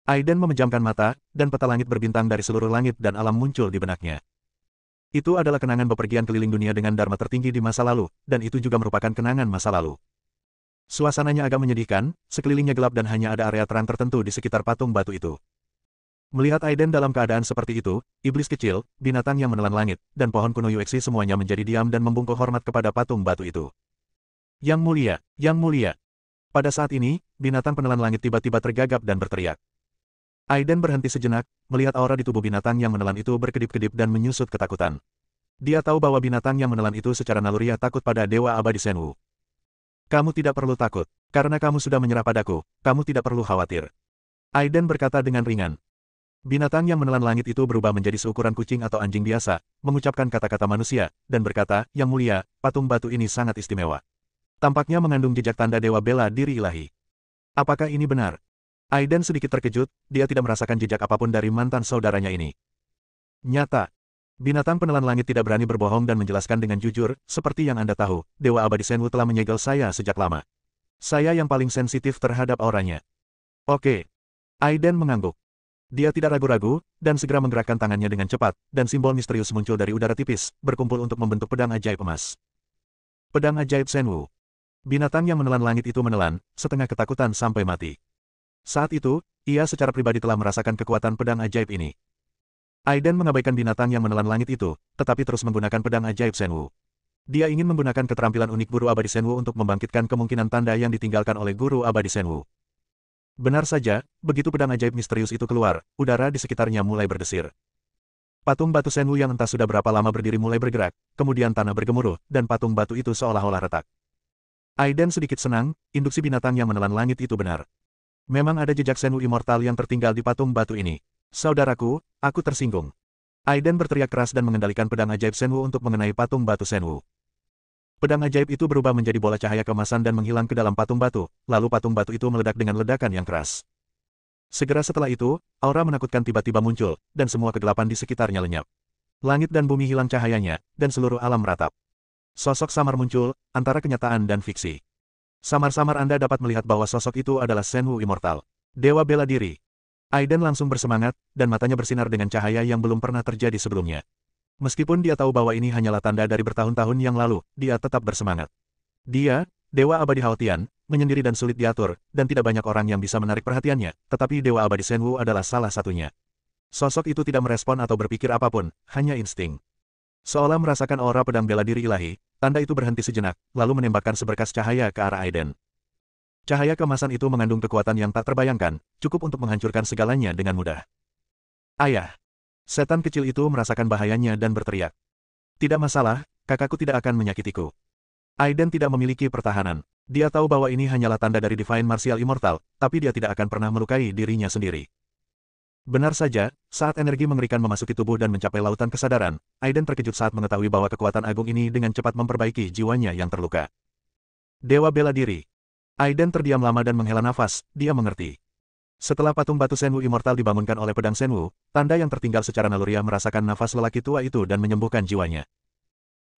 Aiden memejamkan mata, dan peta langit berbintang dari seluruh langit dan alam muncul di benaknya. Itu adalah kenangan bepergian keliling dunia dengan dharma tertinggi di masa lalu, dan itu juga merupakan kenangan masa lalu. Suasananya agak menyedihkan, sekelilingnya gelap dan hanya ada area terang tertentu di sekitar patung batu itu. Melihat Aiden dalam keadaan seperti itu, iblis kecil, binatang yang menelan langit, dan pohon kuno Yuexi semuanya menjadi diam dan membungkuk hormat kepada patung batu itu. Yang mulia, yang mulia. Pada saat ini, binatang penelan langit tiba-tiba tergagap dan berteriak. Aiden berhenti sejenak, melihat aura di tubuh binatang yang menelan itu berkedip-kedip dan menyusut ketakutan. Dia tahu bahwa binatang yang menelan itu secara naluriah takut pada Dewa Abadi Shenwu. Kamu tidak perlu takut, karena kamu sudah menyerah padaku, kamu tidak perlu khawatir. Aiden berkata dengan ringan. Binatang yang menelan langit itu berubah menjadi seukuran kucing atau anjing biasa, mengucapkan kata-kata manusia, dan berkata, Yang mulia, patung batu ini sangat istimewa. Tampaknya mengandung jejak tanda dewa bela diri ilahi. Apakah ini benar? Aiden sedikit terkejut, dia tidak merasakan jejak apapun dari mantan saudaranya ini. Nyata. Binatang penelan langit tidak berani berbohong dan menjelaskan dengan jujur, seperti yang Anda tahu, Dewa Abadi Shenwu telah menyegel saya sejak lama. Saya yang paling sensitif terhadap auranya. Oke. Aiden mengangguk. Dia tidak ragu-ragu, dan segera menggerakkan tangannya dengan cepat, dan simbol misterius muncul dari udara tipis, berkumpul untuk membentuk pedang ajaib emas. Pedang ajaib Shenwu. Binatang yang menelan langit itu menelan, setengah ketakutan sampai mati. Saat itu, ia secara pribadi telah merasakan kekuatan pedang ajaib ini. Aiden mengabaikan binatang yang menelan langit itu, tetapi terus menggunakan pedang ajaib Shenwu. Dia ingin menggunakan keterampilan unik Guru Abadi Shenwu untuk membangkitkan kemungkinan tanda yang ditinggalkan oleh Guru Abadi Shenwu. Benar saja, begitu pedang ajaib misterius itu keluar, udara di sekitarnya mulai berdesir. Patung batu Shenwu yang entah sudah berapa lama berdiri mulai bergerak, kemudian tanah bergemuruh, dan patung batu itu seolah-olah retak. Aiden sedikit senang, induksi binatang yang menelan langit itu benar. Memang ada jejak Shenwu immortal yang tertinggal di patung batu ini. Saudaraku, aku tersinggung. Aiden berteriak keras dan mengendalikan pedang ajaib Shenwu untuk mengenai patung batu Shenwu. Pedang ajaib itu berubah menjadi bola cahaya keemasan dan menghilang ke dalam patung batu, lalu patung batu itu meledak dengan ledakan yang keras. Segera setelah itu, aura menakutkan tiba-tiba muncul, dan semua kegelapan di sekitarnya lenyap. Langit dan bumi hilang cahayanya, dan seluruh alam meratap. Sosok samar muncul, antara kenyataan dan fiksi. Samar-samar Anda dapat melihat bahwa sosok itu adalah Shenwu Immortal. Dewa bela diri. Aiden langsung bersemangat, dan matanya bersinar dengan cahaya yang belum pernah terjadi sebelumnya. Meskipun dia tahu bahwa ini hanyalah tanda dari bertahun-tahun yang lalu, dia tetap bersemangat. Dia, Dewa Abadi Haotian, menyendiri dan sulit diatur, dan tidak banyak orang yang bisa menarik perhatiannya, tetapi Dewa Abadi Shenwu adalah salah satunya. Sosok itu tidak merespon atau berpikir apapun, hanya insting. Seolah merasakan aura pedang bela diri ilahi, tanda itu berhenti sejenak, lalu menembakkan seberkas cahaya ke arah Aiden. Cahaya keemasan itu mengandung kekuatan yang tak terbayangkan, cukup untuk menghancurkan segalanya dengan mudah. Ayah! Setan kecil itu merasakan bahayanya dan berteriak. Tidak masalah, kakakku tidak akan menyakitiku. Aiden tidak memiliki pertahanan. Dia tahu bahwa ini hanyalah tanda dari Divine Martial Immortal, tapi dia tidak akan pernah melukai dirinya sendiri. Benar saja, saat energi mengerikan memasuki tubuh dan mencapai lautan kesadaran, Aiden terkejut saat mengetahui bahwa kekuatan agung ini dengan cepat memperbaiki jiwanya yang terluka. Dewa bela diri. Aiden terdiam lama dan menghela nafas, dia mengerti. Setelah patung batu Shenwu Immortal dibangunkan oleh pedang Shenwu, tanda yang tertinggal secara naluriah merasakan nafas lelaki tua itu dan menyembuhkan jiwanya.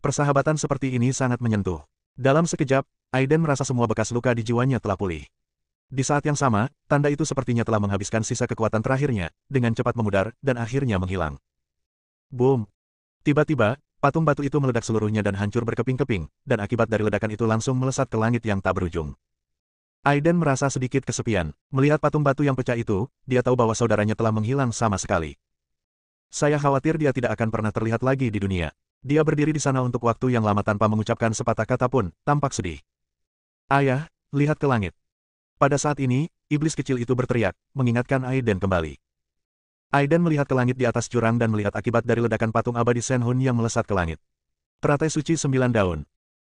Persahabatan seperti ini sangat menyentuh. Dalam sekejap, Aiden merasa semua bekas luka di jiwanya telah pulih. Di saat yang sama, tanda itu sepertinya telah menghabiskan sisa kekuatan terakhirnya, dengan cepat memudar, dan akhirnya menghilang. Boom! Tiba-tiba, patung batu itu meledak seluruhnya dan hancur berkeping-keping, dan akibat dari ledakan itu langsung melesat ke langit yang tak berujung. Aiden merasa sedikit kesepian. Melihat patung batu yang pecah itu, dia tahu bahwa saudaranya telah menghilang sama sekali. Saya khawatir dia tidak akan pernah terlihat lagi di dunia. Dia berdiri di sana untuk waktu yang lama tanpa mengucapkan sepatah kata pun, tampak sedih. Ayah, lihat ke langit. Pada saat ini, iblis kecil itu berteriak, mengingatkan Aiden kembali. Aiden melihat ke langit di atas jurang dan melihat akibat dari ledakan patung abadi Shenhun yang melesat ke langit. Teratai suci 9 daun.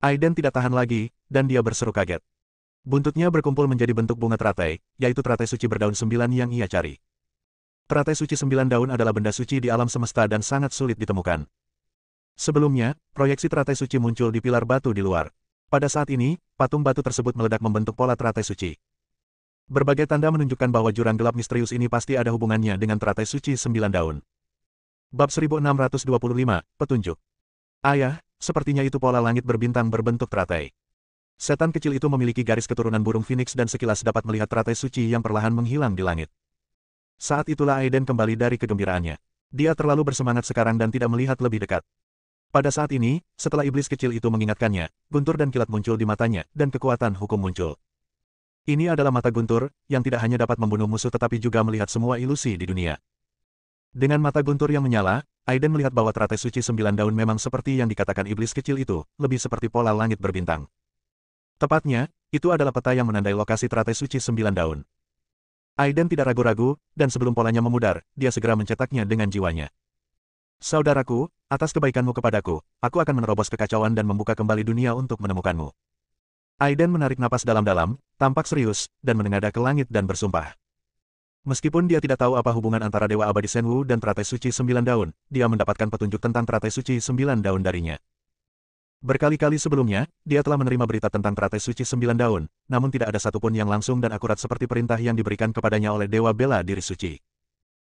Aiden tidak tahan lagi, dan dia berseru kaget. Buntutnya berkumpul menjadi bentuk bunga teratai, yaitu teratai suci berdaun 9 yang ia cari. Teratai suci 9 daun adalah benda suci di alam semesta dan sangat sulit ditemukan. Sebelumnya, proyeksi teratai suci muncul di pilar batu di luar. Pada saat ini, patung batu tersebut meledak membentuk pola teratai suci. Berbagai tanda menunjukkan bahwa jurang gelap misterius ini pasti ada hubungannya dengan teratai suci 9 daun. Bab 1625, Petunjuk. Ayah, sepertinya itu pola langit berbintang berbentuk teratai. Setan kecil itu memiliki garis keturunan burung phoenix dan sekilas dapat melihat teratai suci yang perlahan menghilang di langit. Saat itulah Aiden kembali dari kegembiraannya. Dia terlalu bersemangat sekarang dan tidak melihat lebih dekat. Pada saat ini, setelah iblis kecil itu mengingatkannya, guntur dan kilat muncul di matanya, dan kekuatan hukum muncul. Ini adalah mata guntur, yang tidak hanya dapat membunuh musuh tetapi juga melihat semua ilusi di dunia. Dengan mata guntur yang menyala, Aiden melihat bahwa teratai suci 9 daun memang seperti yang dikatakan iblis kecil itu, lebih seperti pola langit berbintang. Tepatnya, itu adalah peta yang menandai lokasi teratai suci 9 daun. Aiden tidak ragu-ragu, dan sebelum polanya memudar, dia segera mencetaknya dengan jiwanya. Saudaraku, atas kebaikanmu kepadaku, aku akan menerobos kekacauan dan membuka kembali dunia untuk menemukanmu. Aiden menarik napas dalam-dalam, tampak serius, dan menengadah ke langit dan bersumpah. Meskipun dia tidak tahu apa hubungan antara Dewa Abadi Shenwu dan teratai suci 9 daun, dia mendapatkan petunjuk tentang teratai suci 9 daun darinya. Berkali-kali sebelumnya, dia telah menerima berita tentang teratai suci 9 daun, namun tidak ada satupun yang langsung dan akurat seperti perintah yang diberikan kepadanya oleh Dewa Bela Diri Suci.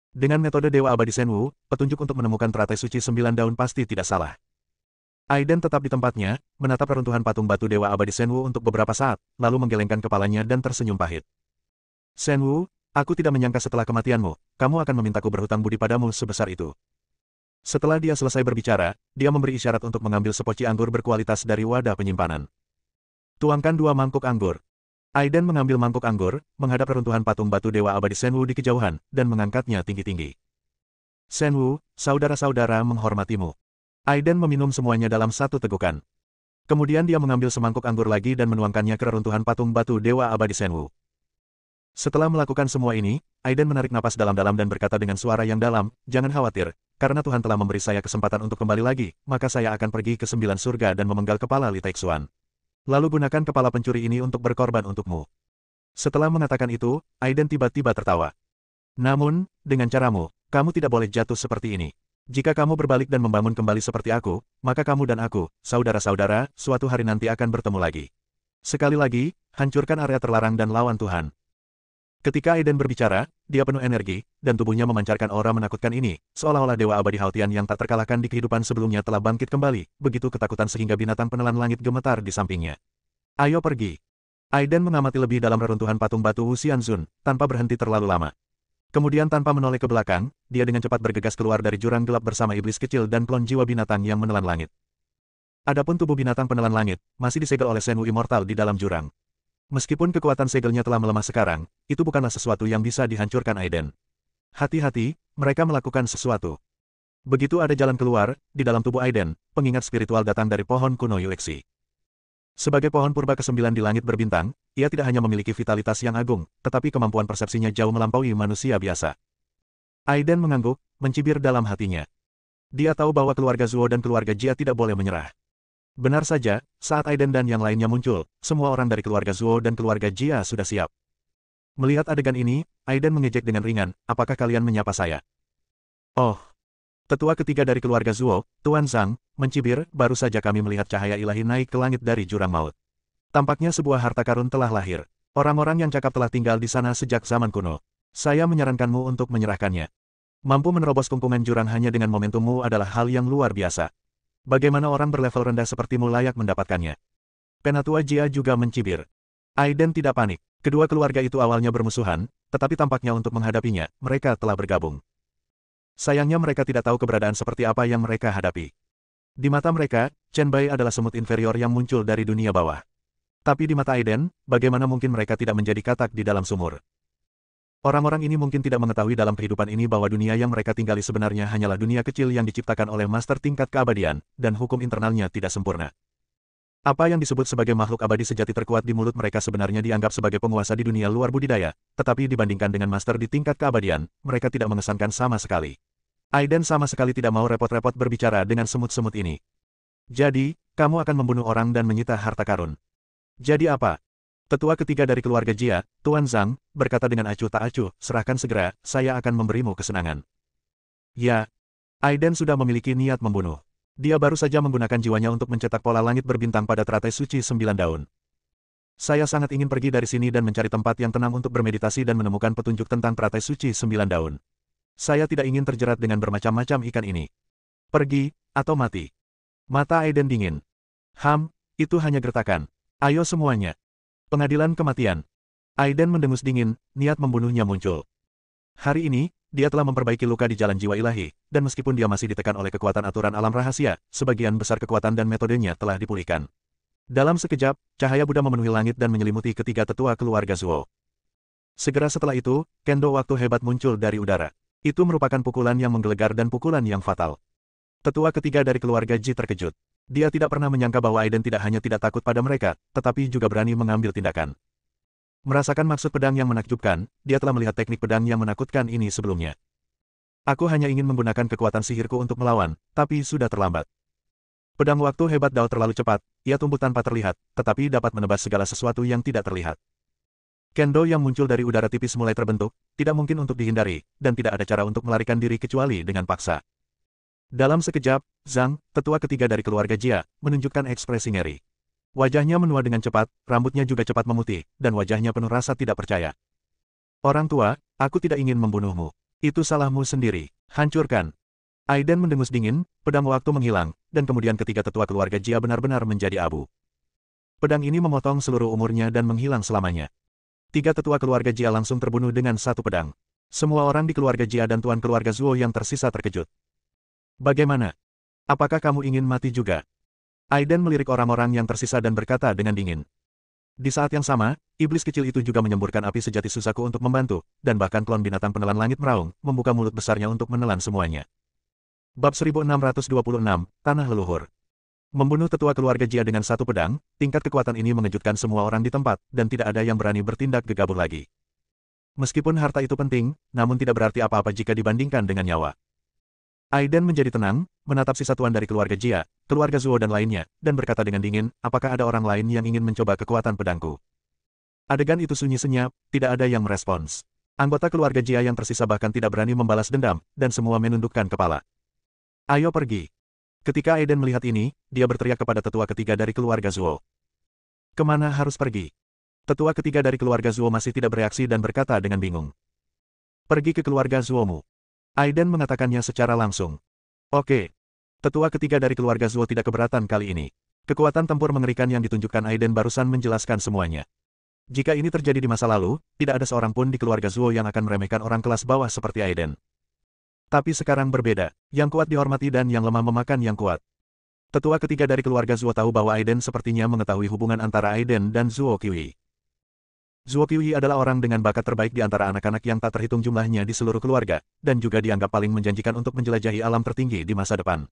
Dengan metode Dewa Abadi Shenwu, petunjuk untuk menemukan teratai suci 9 daun pasti tidak salah. Aiden tetap di tempatnya, menatap reruntuhan patung batu Dewa Abadi Shenwu untuk beberapa saat, lalu menggelengkan kepalanya dan tersenyum pahit. Shenwu, aku tidak menyangka setelah kematianmu, kamu akan memintaku berhutang budi padamu sebesar itu. Setelah dia selesai berbicara, dia memberi isyarat untuk mengambil sepoci anggur berkualitas dari wadah penyimpanan. Tuangkan 2 mangkuk anggur. Aiden mengambil mangkuk anggur, menghadap reruntuhan patung batu Dewa Abadi Shenwu di kejauhan, dan mengangkatnya tinggi-tinggi. Shenwu, saudara-saudara menghormatimu. Aiden meminum semuanya dalam satu tegukan. Kemudian dia mengambil semangkuk anggur lagi dan menuangkannya ke reruntuhan patung batu Dewa Abadi Shenwu. Setelah melakukan semua ini, Aiden menarik napas dalam-dalam dan berkata dengan suara yang dalam, "Jangan khawatir, karena Tuhan telah memberi saya kesempatan untuk kembali lagi, maka saya akan pergi ke 9 surga dan memenggal kepala Li Taixuan. Lalu gunakan kepala pencuri ini untuk berkorban untukmu." Setelah mengatakan itu, Aiden tiba-tiba tertawa. "Namun, dengan caramu, kamu tidak boleh jatuh seperti ini. Jika kamu berbalik dan membangun kembali seperti aku, maka kamu dan aku, saudara-saudara, suatu hari nanti akan bertemu lagi. Sekali lagi, hancurkan area terlarang dan lawan Tuhan." Ketika Aiden berbicara, dia penuh energi, dan tubuhnya memancarkan aura menakutkan ini, seolah-olah Dewa Abadi Haotian yang tak terkalahkan di kehidupan sebelumnya telah bangkit kembali, begitu ketakutan sehingga binatang penelan langit gemetar di sampingnya. "Ayo pergi." Aiden mengamati lebih dalam reruntuhan patung batu Wu Xianzun, tanpa berhenti terlalu lama. Kemudian tanpa menoleh ke belakang, dia dengan cepat bergegas keluar dari jurang gelap bersama iblis kecil dan klon jiwa binatang yang menelan langit. Adapun tubuh binatang penelan langit, masih disegel oleh Shenwu Immortal di dalam jurang. Meskipun kekuatan segelnya telah melemah sekarang, itu bukanlah sesuatu yang bisa dihancurkan Aiden. Hati-hati, mereka melakukan sesuatu. Begitu ada jalan keluar, di dalam tubuh Aiden, pengingat spiritual datang dari pohon kuno Yuexi. Sebagai pohon purba ke-9 di langit berbintang, ia tidak hanya memiliki vitalitas yang agung, tetapi kemampuan persepsinya jauh melampaui manusia biasa. Aiden mengangguk, mencibir dalam hatinya. Dia tahu bahwa keluarga Zuo dan keluarga Jia tidak boleh menyerah. Benar saja, saat Aiden dan yang lainnya muncul, semua orang dari keluarga Zuo dan keluarga Jia sudah siap. Melihat adegan ini, Aiden mengejek dengan ringan, "Apakah kalian menyapa saya?" "Oh." Tetua ketiga dari keluarga Zuo, Tuan Zhang, mencibir, "Baru saja kami melihat cahaya ilahi naik ke langit dari jurang maut. Tampaknya sebuah harta karun telah lahir. Orang-orang yang cakap telah tinggal di sana sejak zaman kuno. Saya menyarankanmu untuk menyerahkannya. Mampu menerobos kungkungan jurang hanya dengan momentummu adalah hal yang luar biasa. Bagaimana orang berlevel rendah sepertimu layak mendapatkannya?" Penatua Jia juga mencibir. Aiden tidak panik. Kedua keluarga itu awalnya bermusuhan, tetapi tampaknya untuk menghadapinya, mereka telah bergabung. Sayangnya mereka tidak tahu keberadaan seperti apa yang mereka hadapi. Di mata mereka, Chen Bai adalah semut inferior yang muncul dari dunia bawah. Tapi di mata Aiden, bagaimana mungkin mereka tidak menjadi katak di dalam sumur? Orang-orang ini mungkin tidak mengetahui dalam kehidupan ini bahwa dunia yang mereka tinggali sebenarnya hanyalah dunia kecil yang diciptakan oleh master tingkat keabadian, dan hukum internalnya tidak sempurna. Apa yang disebut sebagai makhluk abadi sejati terkuat di mulut mereka sebenarnya dianggap sebagai penguasa di dunia luar budidaya, tetapi dibandingkan dengan master di tingkat keabadian, mereka tidak mengesankan sama sekali. Aiden sama sekali tidak mau repot-repot berbicara dengan semut-semut ini. "Jadi, kamu akan membunuh orang dan menyita harta karun. Jadi apa?" Tetua ketiga dari keluarga Jia, Tuan Zhang, berkata dengan acuh tak acuh, "Serahkan segera, saya akan memberimu kesenangan." Ya, Aiden sudah memiliki niat membunuh. Dia baru saja menggunakan jiwanya untuk mencetak pola langit berbintang pada teratai suci 9 daun. "Saya sangat ingin pergi dari sini dan mencari tempat yang tenang untuk bermeditasi dan menemukan petunjuk tentang teratai suci 9 daun. Saya tidak ingin terjerat dengan bermacam-macam ikan ini. Pergi, atau mati." Mata Aiden dingin. Itu hanya gertakan. Ayo semuanya. Pengadilan kematian. Aiden mendengus dingin, niat membunuhnya muncul. Hari ini, dia telah memperbaiki luka di jalan jiwa ilahi, dan meskipun dia masih ditekan oleh kekuatan aturan alam rahasia, sebagian besar kekuatan dan metodenya telah dipulihkan. Dalam sekejap, cahaya Buddha memenuhi langit dan menyelimuti ketiga tetua keluarga Zuo. Segera setelah itu, kendo waktu hebat muncul dari udara. Itu merupakan pukulan yang menggelegar dan pukulan yang fatal. Tetua ketiga dari keluarga Ji terkejut. Dia tidak pernah menyangka bahwa Aiden tidak hanya tidak takut pada mereka, tetapi juga berani mengambil tindakan. Merasakan maksud pedang yang menakjubkan, dia telah melihat teknik pedang yang menakutkan ini sebelumnya. Aku hanya ingin menggunakan kekuatan sihirku untuk melawan, tapi sudah terlambat. Pedang waktu hebat Dao terlalu cepat, ia tumbuh tanpa terlihat, tetapi dapat menebas segala sesuatu yang tidak terlihat. Kendo yang muncul dari udara tipis mulai terbentuk, tidak mungkin untuk dihindari, dan tidak ada cara untuk melarikan diri kecuali dengan paksa. Dalam sekejap, Zhang, tetua ketiga dari keluarga Jia, menunjukkan ekspresi ngeri. Wajahnya menua dengan cepat, rambutnya juga cepat memutih, dan wajahnya penuh rasa tidak percaya. Orang tua, aku tidak ingin membunuhmu. Itu salahmu sendiri. Hancurkan. Aiden mendengus dingin, pedang waktu menghilang, dan kemudian ketiga tetua keluarga Jia benar-benar menjadi abu. Pedang ini memotong seluruh umurnya dan menghilang selamanya. Tiga tetua keluarga Jia langsung terbunuh dengan satu pedang. Semua orang di keluarga Jia dan tuan keluarga Zuo yang tersisa terkejut. Bagaimana? Apakah kamu ingin mati juga? Aiden melirik orang-orang yang tersisa dan berkata dengan dingin. Di saat yang sama, iblis kecil itu juga menyemburkan api sejati Susaku untuk membantu, dan bahkan klon binatang penelan langit meraung, membuka mulut besarnya untuk menelan semuanya. Bab 1626, Tanah Leluhur. Membunuh tetua keluarga Jia dengan satu pedang, tingkat kekuatan ini mengejutkan semua orang di tempat, dan tidak ada yang berani bertindak gegabah lagi. Meskipun harta itu penting, namun tidak berarti apa-apa jika dibandingkan dengan nyawa. Aiden menjadi tenang, menatap sisa tuan dari keluarga Jia, keluarga Zuo dan lainnya, dan berkata dengan dingin, apakah ada orang lain yang ingin mencoba kekuatan pedangku? Adegan itu sunyi senyap, tidak ada yang merespons. Anggota keluarga Jia yang tersisa bahkan tidak berani membalas dendam, dan semua menundukkan kepala. Ayo pergi. Ketika Aiden melihat ini, dia berteriak kepada tetua ketiga dari keluarga Zuo. Kemana harus pergi? Tetua ketiga dari keluarga Zuo masih tidak bereaksi dan berkata dengan bingung. Pergi ke keluarga Zuomu. Aiden mengatakannya secara langsung. Oke. Tetua ketiga dari keluarga Zuo tidak keberatan kali ini. Kekuatan tempur mengerikan yang ditunjukkan Aiden barusan menjelaskan semuanya. Jika ini terjadi di masa lalu, tidak ada seorang pun di keluarga Zuo yang akan meremehkan orang kelas bawah seperti Aiden. Tapi sekarang berbeda, yang kuat dihormati dan yang lemah memakan yang kuat. Tetua ketiga dari keluarga Zuo tahu bahwa Aiden sepertinya mengetahui hubungan antara Aiden dan Zuo Qiuyi. Zuo Qiuyi adalah orang dengan bakat terbaik di antara anak-anak yang tak terhitung jumlahnya di seluruh keluarga, dan juga dianggap paling menjanjikan untuk menjelajahi alam tertinggi di masa depan.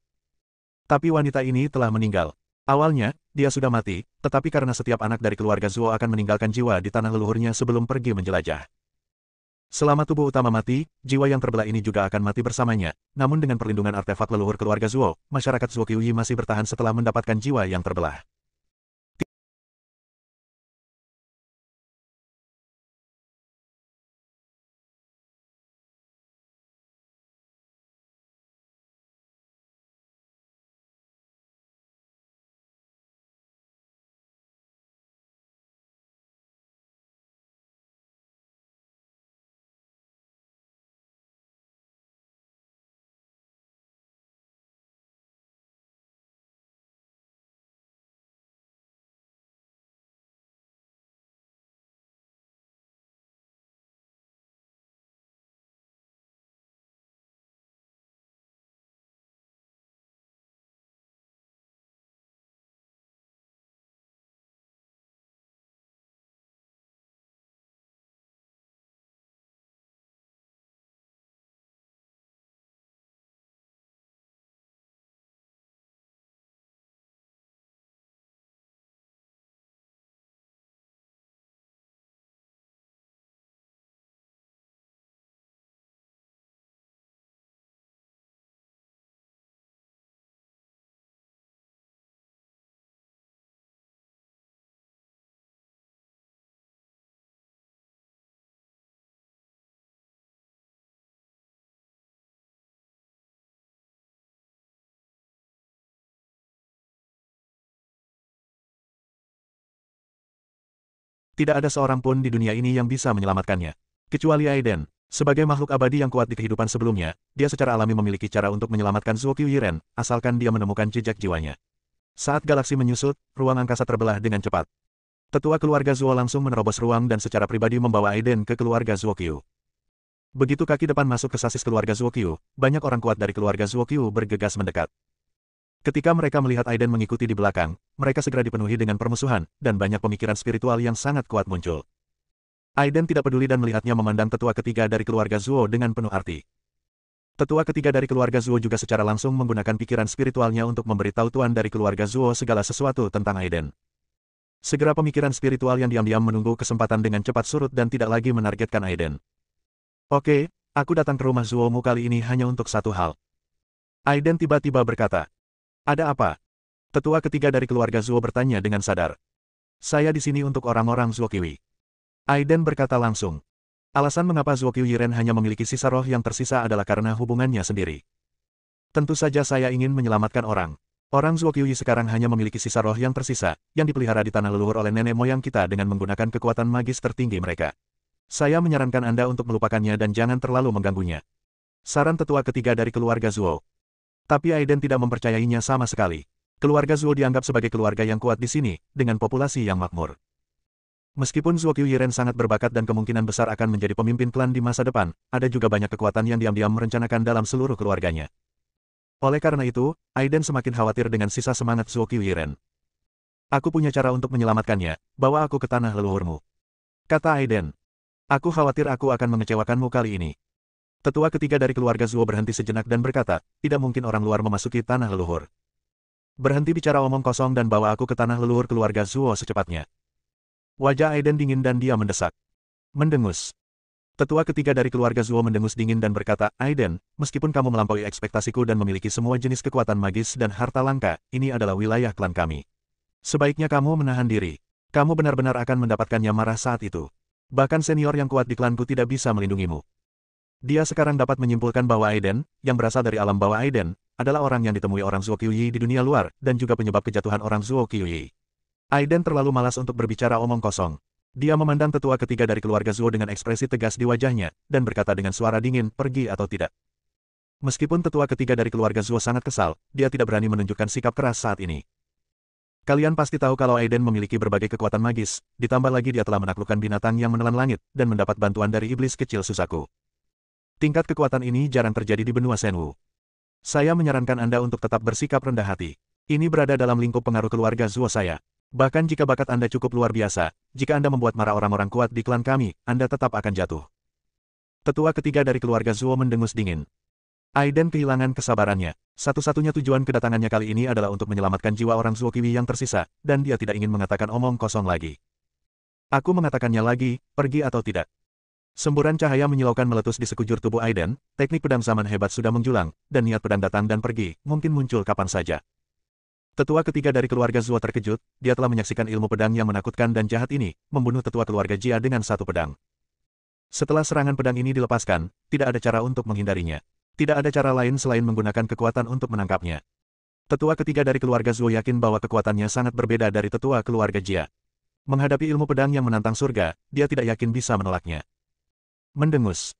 Tapi wanita ini telah meninggal. Awalnya, dia sudah mati, tetapi karena setiap anak dari keluarga Zuo akan meninggalkan jiwa di tanah leluhurnya sebelum pergi menjelajah. Selama tubuh utama mati, jiwa yang terbelah ini juga akan mati bersamanya, namun dengan perlindungan artefak leluhur keluarga Zuo, masyarakat Zuo Qiuyi masih bertahan setelah mendapatkan jiwa yang terbelah. Tidak ada seorang pun di dunia ini yang bisa menyelamatkannya. Kecuali Aiden. Sebagai makhluk abadi yang kuat di kehidupan sebelumnya, dia secara alami memiliki cara untuk menyelamatkan Zuo Qiuyi Ren, asalkan dia menemukan jejak jiwanya. Saat galaksi menyusut, ruang angkasa terbelah dengan cepat. Tetua keluarga Zuo langsung menerobos ruang dan secara pribadi membawa Aiden ke keluarga Zuo Qiu. Begitu kaki depan masuk ke sasis keluarga Zuokyu, banyak orang kuat dari keluarga Zuokyu bergegas mendekat. Ketika mereka melihat Aiden mengikuti di belakang, mereka segera dipenuhi dengan permusuhan, dan banyak pemikiran spiritual yang sangat kuat muncul. Aiden tidak peduli dan melihatnya memandang tetua ketiga dari keluarga Zuo dengan penuh arti. Tetua ketiga dari keluarga Zuo juga secara langsung menggunakan pikiran spiritualnya untuk memberitahu tuan dari keluarga Zuo segala sesuatu tentang Aiden. Segera pemikiran spiritual yang diam-diam menunggu kesempatan dengan cepat surut dan tidak lagi menargetkan Aiden. Oke, aku datang ke rumah Zuomu kali ini hanya untuk satu hal. Aiden tiba-tiba berkata. Ada apa? Tetua ketiga dari keluarga Zuo bertanya dengan sadar. Saya di sini untuk orang-orang Zuokiwi. Aiden berkata langsung. Alasan mengapa Zuokyu Yiren hanya memiliki sisa roh yang tersisa adalah karena hubungannya sendiri. Tentu saja saya ingin menyelamatkan orang. Orang Zuokyu Yi sekarang hanya memiliki sisa roh yang tersisa, yang dipelihara di tanah leluhur oleh nenek moyang kita dengan menggunakan kekuatan magis tertinggi mereka. Saya menyarankan Anda untuk melupakannya dan jangan terlalu mengganggunya. Saran tetua ketiga dari keluarga Zuo. Tapi Aiden tidak mempercayainya sama sekali. Keluarga Zuo dianggap sebagai keluarga yang kuat di sini, dengan populasi yang makmur. Meskipun Zuokyu Yiren sangat berbakat dan kemungkinan besar akan menjadi pemimpin klan di masa depan, ada juga banyak kekuatan yang diam-diam merencanakan dalam seluruh keluarganya. Oleh karena itu, Aiden semakin khawatir dengan sisa semangat Zuokyu Yiren. Aku punya cara untuk menyelamatkannya, bawa aku ke tanah leluhurmu. Kata Aiden. Aku khawatir aku akan mengecewakanmu kali ini. Tetua ketiga dari keluarga Zuo berhenti sejenak dan berkata, tidak mungkin orang luar memasuki tanah leluhur. Berhenti bicara omong kosong dan bawa aku ke tanah leluhur keluarga Zuo secepatnya. Wajah Aiden dingin dan dia mendesak. Mendengus. Tetua ketiga dari keluarga Zuo mendengus dingin dan berkata, Aiden, meskipun kamu melampaui ekspektasiku dan memiliki semua jenis kekuatan magis dan harta langka, ini adalah wilayah klan kami. Sebaiknya kamu menahan diri. Kamu benar-benar akan mendapatkannya marah saat itu. Bahkan senior yang kuat di klanku tidak bisa melindungimu. Dia sekarang dapat menyimpulkan bahwa Aiden, yang berasal dari alam bawah Aiden, adalah orang yang ditemui orang Zuokyu Yi di dunia luar, dan juga penyebab kejatuhan orang Zuokyu Yi. Aiden terlalu malas untuk berbicara omong kosong. Dia memandang tetua ketiga dari keluarga Zuo dengan ekspresi tegas di wajahnya, dan berkata dengan suara dingin, pergi atau tidak. Meskipun tetua ketiga dari keluarga Zuo sangat kesal, dia tidak berani menunjukkan sikap keras saat ini. Kalian pasti tahu kalau Aiden memiliki berbagai kekuatan magis, ditambah lagi dia telah menaklukkan binatang yang menelan langit, dan mendapat bantuan dari iblis kecil Susaku. Tingkat kekuatan ini jarang terjadi di benua Shenwu. Saya menyarankan Anda untuk tetap bersikap rendah hati. Ini berada dalam lingkup pengaruh keluarga Zuo saya. Bahkan jika bakat Anda cukup luar biasa, jika Anda membuat marah orang-orang kuat di klan kami, Anda tetap akan jatuh. Tetua ketiga dari keluarga Zuo mendengus dingin. Aiden kehilangan kesabarannya. Satu-satunya tujuan kedatangannya kali ini adalah untuk menyelamatkan jiwa orang Zuokiwi yang tersisa, dan dia tidak ingin mengatakan omong kosong lagi. Aku mengatakannya lagi, pergi atau tidak. Semburan cahaya menyilaukan meletus di sekujur tubuh Aiden, teknik pedang zaman hebat sudah menjulang, dan niat pedang datang dan pergi, mungkin muncul kapan saja. Tetua ketiga dari keluarga Zuo terkejut, dia telah menyaksikan ilmu pedang yang menakutkan dan jahat ini, membunuh tetua keluarga Jia dengan satu pedang. Setelah serangan pedang ini dilepaskan, tidak ada cara untuk menghindarinya. Tidak ada cara lain selain menggunakan kekuatan untuk menangkapnya. Tetua ketiga dari keluarga Zuo yakin bahwa kekuatannya sangat berbeda dari tetua keluarga Jia. Menghadapi ilmu pedang yang menantang surga, dia tidak yakin bisa menolaknya. Mendengus.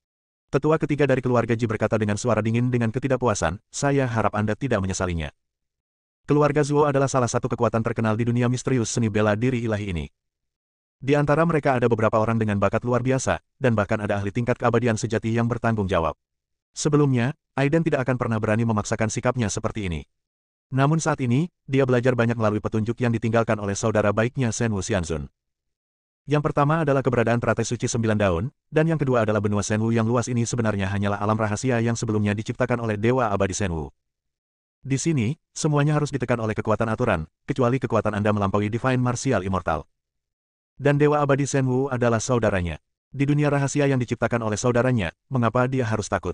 Tetua ketiga dari keluarga Ji berkata dengan suara dingin dengan ketidakpuasan, saya harap Anda tidak menyesalinya. Keluarga Zuo adalah salah satu kekuatan terkenal di dunia misterius seni bela diri ilahi ini. Di antara mereka ada beberapa orang dengan bakat luar biasa, dan bahkan ada ahli tingkat keabadian sejati yang bertanggung jawab. Sebelumnya, Aiden tidak akan pernah berani memaksakan sikapnya seperti ini. Namun saat ini, dia belajar banyak melalui petunjuk yang ditinggalkan oleh saudara baiknya Shenwu Xianzun. Yang pertama adalah keberadaan teratai suci 9 daun, dan yang kedua adalah benua Shenwu yang luas ini sebenarnya hanyalah alam rahasia yang sebelumnya diciptakan oleh Dewa Abadi Shenwu. Di sini, semuanya harus ditekan oleh kekuatan aturan, kecuali kekuatan Anda melampaui Divine Martial Immortal. Dan Dewa Abadi Shenwu adalah saudaranya. Di dunia rahasia yang diciptakan oleh saudaranya, mengapa dia harus takut?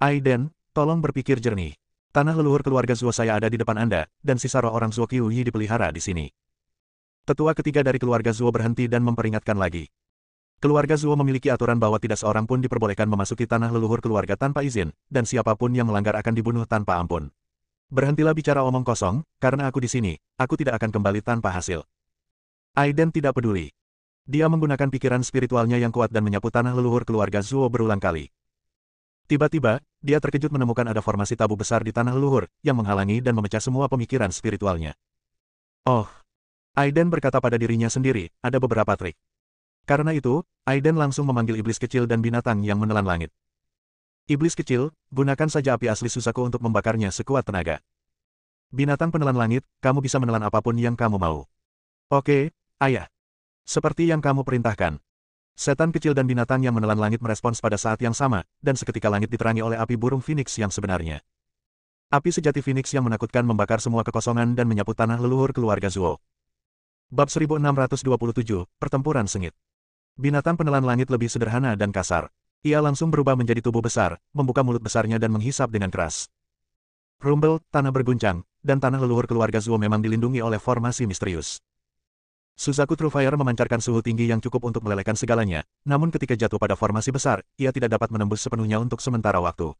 Aiden, tolong berpikir jernih. Tanah leluhur keluarga Zuo saya ada di depan Anda, dan sisa roh orang Zuokyu Yi dipelihara di sini. Tetua ketiga dari keluarga Zuo berhenti dan memperingatkan lagi. Keluarga Zuo memiliki aturan bahwa tidak seorang pun diperbolehkan memasuki tanah leluhur keluarga tanpa izin, dan siapapun yang melanggar akan dibunuh tanpa ampun. Berhentilah bicara omong kosong, karena aku di sini, aku tidak akan kembali tanpa hasil. Aiden tidak peduli. Dia menggunakan pikiran spiritualnya yang kuat dan menyapu tanah leluhur keluarga Zuo berulang kali. Tiba-tiba, dia terkejut menemukan ada formasi tabu besar di tanah leluhur, yang menghalangi dan memecah semua pemikiran spiritualnya. Oh! Aiden berkata pada dirinya sendiri, ada beberapa trik. Karena itu, Aiden langsung memanggil iblis kecil dan binatang yang menelan langit. Iblis kecil, gunakan saja api asli Suzaku untuk membakarnya sekuat tenaga. Binatang penelan langit, kamu bisa menelan apapun yang kamu mau. Oke, ayah. Seperti yang kamu perintahkan. Setan kecil dan binatang yang menelan langit merespons pada saat yang sama, dan seketika langit diterangi oleh api burung Phoenix yang sebenarnya. Api sejati Phoenix yang menakutkan membakar semua kekosongan dan menyapu tanah leluhur keluarga Zuo. Bab 1627, Pertempuran Sengit. Binatang penelan langit lebih sederhana dan kasar. Ia langsung berubah menjadi tubuh besar, membuka mulut besarnya dan menghisap dengan keras. Rumble, tanah berguncang, dan tanah leluhur keluarga Zuo memang dilindungi oleh formasi misterius. Suzaku True Fire memancarkan suhu tinggi yang cukup untuk melelehkan segalanya, namun ketika jatuh pada formasi besar, ia tidak dapat menembus sepenuhnya untuk sementara waktu.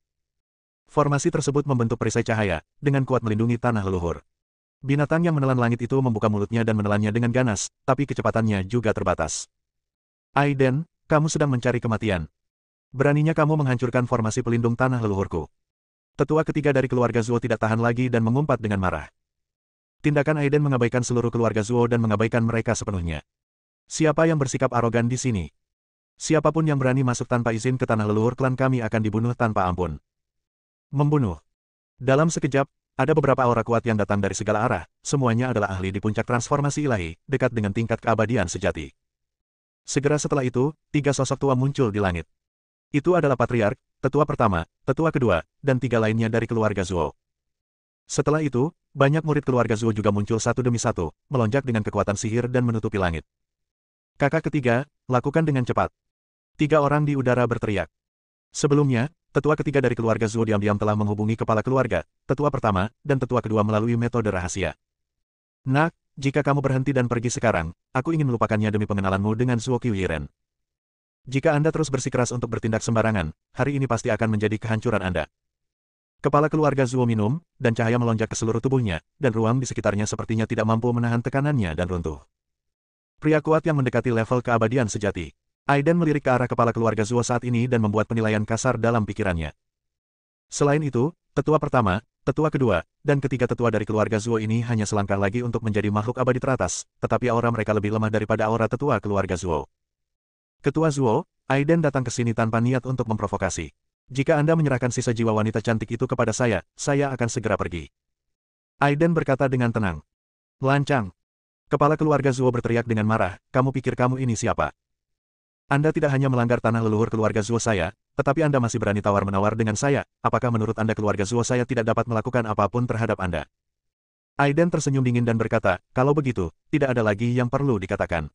Formasi tersebut membentuk perisai cahaya, dengan kuat melindungi tanah leluhur. Binatang yang menelan langit itu membuka mulutnya dan menelannya dengan ganas, tapi kecepatannya juga terbatas. Aiden, kamu sedang mencari kematian. Beraninya kamu menghancurkan formasi pelindung tanah leluhurku. Tetua ketiga dari keluarga Zuo tidak tahan lagi dan mengumpat dengan marah. Tindakan Aiden mengabaikan seluruh keluarga Zuo dan mengabaikan mereka sepenuhnya. Siapa yang bersikap arogan di sini? Siapapun yang berani masuk tanpa izin ke tanah leluhur klan kami akan dibunuh tanpa ampun. Membunuh. Dalam sekejap, ada beberapa aura kuat yang datang dari segala arah, semuanya adalah ahli di puncak transformasi ilahi, dekat dengan tingkat keabadian sejati. Segera setelah itu, 3 sosok tua muncul di langit. Itu adalah Patriark, Tetua Pertama, Tetua Kedua, dan 3 lainnya dari keluarga Zuo. Setelah itu, banyak murid keluarga Zuo juga muncul satu demi satu, melonjak dengan kekuatan sihir dan menutupi langit. Kakak ketiga, lakukan dengan cepat. 3 orang di udara berteriak. Sebelumnya, Tetua ketiga dari keluarga Zuo diam-diam telah menghubungi kepala keluarga, Tetua Pertama, dan Tetua Kedua melalui metode rahasia. Nak, jika kamu berhenti dan pergi sekarang, aku ingin melupakannya demi pengenalanmu dengan Zuo Qiuyiren. Jika Anda terus bersikeras untuk bertindak sembarangan, hari ini pasti akan menjadi kehancuran Anda. Kepala keluarga Zuo minum, dan cahaya melonjak ke seluruh tubuhnya, dan ruang di sekitarnya sepertinya tidak mampu menahan tekanannya dan runtuh. Pria kuat yang mendekati level keabadian sejati. Aiden melirik ke arah kepala keluarga Zuo saat ini dan membuat penilaian kasar dalam pikirannya. Selain itu, Tetua Pertama, Tetua Kedua, dan ketiga tetua dari keluarga Zuo ini hanya selangkah lagi untuk menjadi makhluk abadi teratas, tetapi aura mereka lebih lemah daripada aura tetua keluarga Zuo. Ketua Zuo, Aiden datang ke sini tanpa niat untuk memprovokasi. Jika Anda menyerahkan sisa jiwa wanita cantik itu kepada saya akan segera pergi. Aiden berkata dengan tenang. Lancang. Kepala keluarga Zuo berteriak dengan marah, kamu pikir kamu ini siapa? Anda tidak hanya melanggar tanah leluhur keluarga Zuo saya, tetapi Anda masih berani tawar-menawar dengan saya, apakah menurut Anda keluarga Zuo saya tidak dapat melakukan apapun terhadap Anda? Aiden tersenyum dingin dan berkata, kalau begitu, tidak ada lagi yang perlu dikatakan.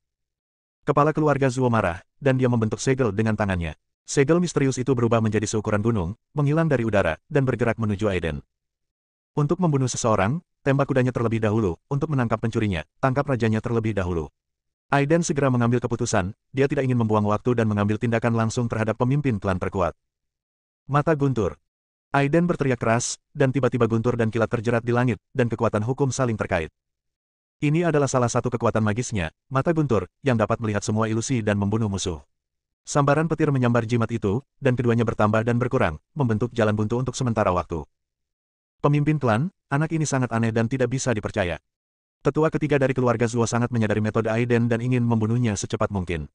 Kepala keluarga Zuo marah, dan dia membentuk segel dengan tangannya. Segel misterius itu berubah menjadi seukuran gunung, menghilang dari udara, dan bergerak menuju Aiden. Untuk membunuh seseorang, tembak kudanya terlebih dahulu, untuk menangkap pencurinya, tangkap rajanya terlebih dahulu. Aiden segera mengambil keputusan, dia tidak ingin membuang waktu dan mengambil tindakan langsung terhadap pemimpin klan terkuat. Mata guntur. Aiden berteriak keras, dan tiba-tiba guntur dan kilat terjerat di langit, dan kekuatan hukum saling terkait. Ini adalah salah satu kekuatan magisnya, mata guntur, yang dapat melihat semua ilusi dan membunuh musuh. Sambaran petir menyambar jimat itu, dan keduanya bertambah dan berkurang, membentuk jalan buntu untuk sementara waktu. Pemimpin klan, anak ini sangat aneh dan tidak bisa dipercaya. Tetua ketiga dari keluarga Zuo sangat menyadari metode Aiden dan ingin membunuhnya secepat mungkin.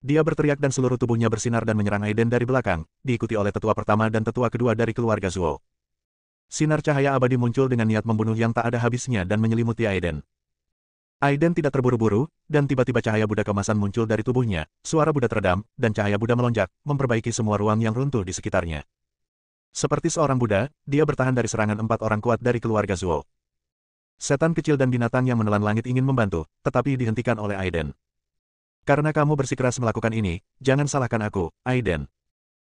Dia berteriak dan seluruh tubuhnya bersinar dan menyerang Aiden dari belakang, diikuti oleh tetua pertama dan tetua kedua dari keluarga Zuo. Sinar cahaya abadi muncul dengan niat membunuh yang tak ada habisnya dan menyelimuti Aiden. Aiden tidak terburu-buru, dan tiba-tiba cahaya Buddha kemasan muncul dari tubuhnya, suara Buddha teredam, dan cahaya Buddha melonjak, memperbaiki semua ruang yang runtuh di sekitarnya. Seperti seorang Buddha, dia bertahan dari serangan 4 orang kuat dari keluarga Zuo. Setan kecil dan binatang yang menelan langit ingin membantu, tetapi dihentikan oleh Aiden. Karena kamu bersikeras melakukan ini, jangan salahkan aku, Aiden.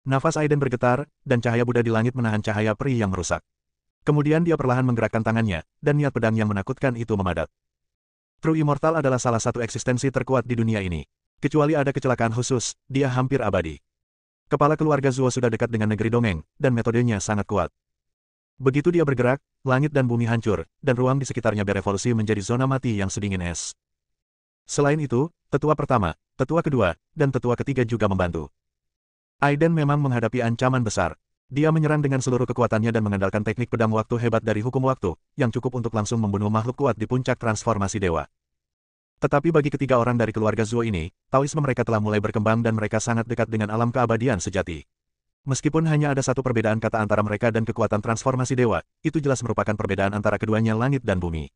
Nafas Aiden bergetar, dan cahaya Buddha di langit menahan cahaya peri yang merusak. Kemudian dia perlahan menggerakkan tangannya, dan niat pedang yang menakutkan itu memadat. True Immortal adalah salah satu eksistensi terkuat di dunia ini. Kecuali ada kecelakaan khusus, dia hampir abadi. Kepala keluarga Zuo sudah dekat dengan negeri dongeng, dan metodenya sangat kuat. Begitu dia bergerak, langit dan bumi hancur, dan ruang di sekitarnya berevolusi menjadi zona mati yang sedingin es. Selain itu, tetua pertama, tetua kedua, dan tetua ketiga juga membantu. Aiden memang menghadapi ancaman besar. Dia menyerang dengan seluruh kekuatannya dan mengandalkan teknik pedang waktu hebat dari hukum waktu, yang cukup untuk langsung membunuh makhluk kuat di puncak transformasi dewa. Tetapi bagi ketiga orang dari keluarga Zuo ini, Taoisme mereka telah mulai berkembang dan mereka sangat dekat dengan alam keabadian sejati. Meskipun hanya ada satu perbedaan kata antara mereka dan kekuatan transformasi dewa, itu jelas merupakan perbedaan antara keduanya langit dan bumi.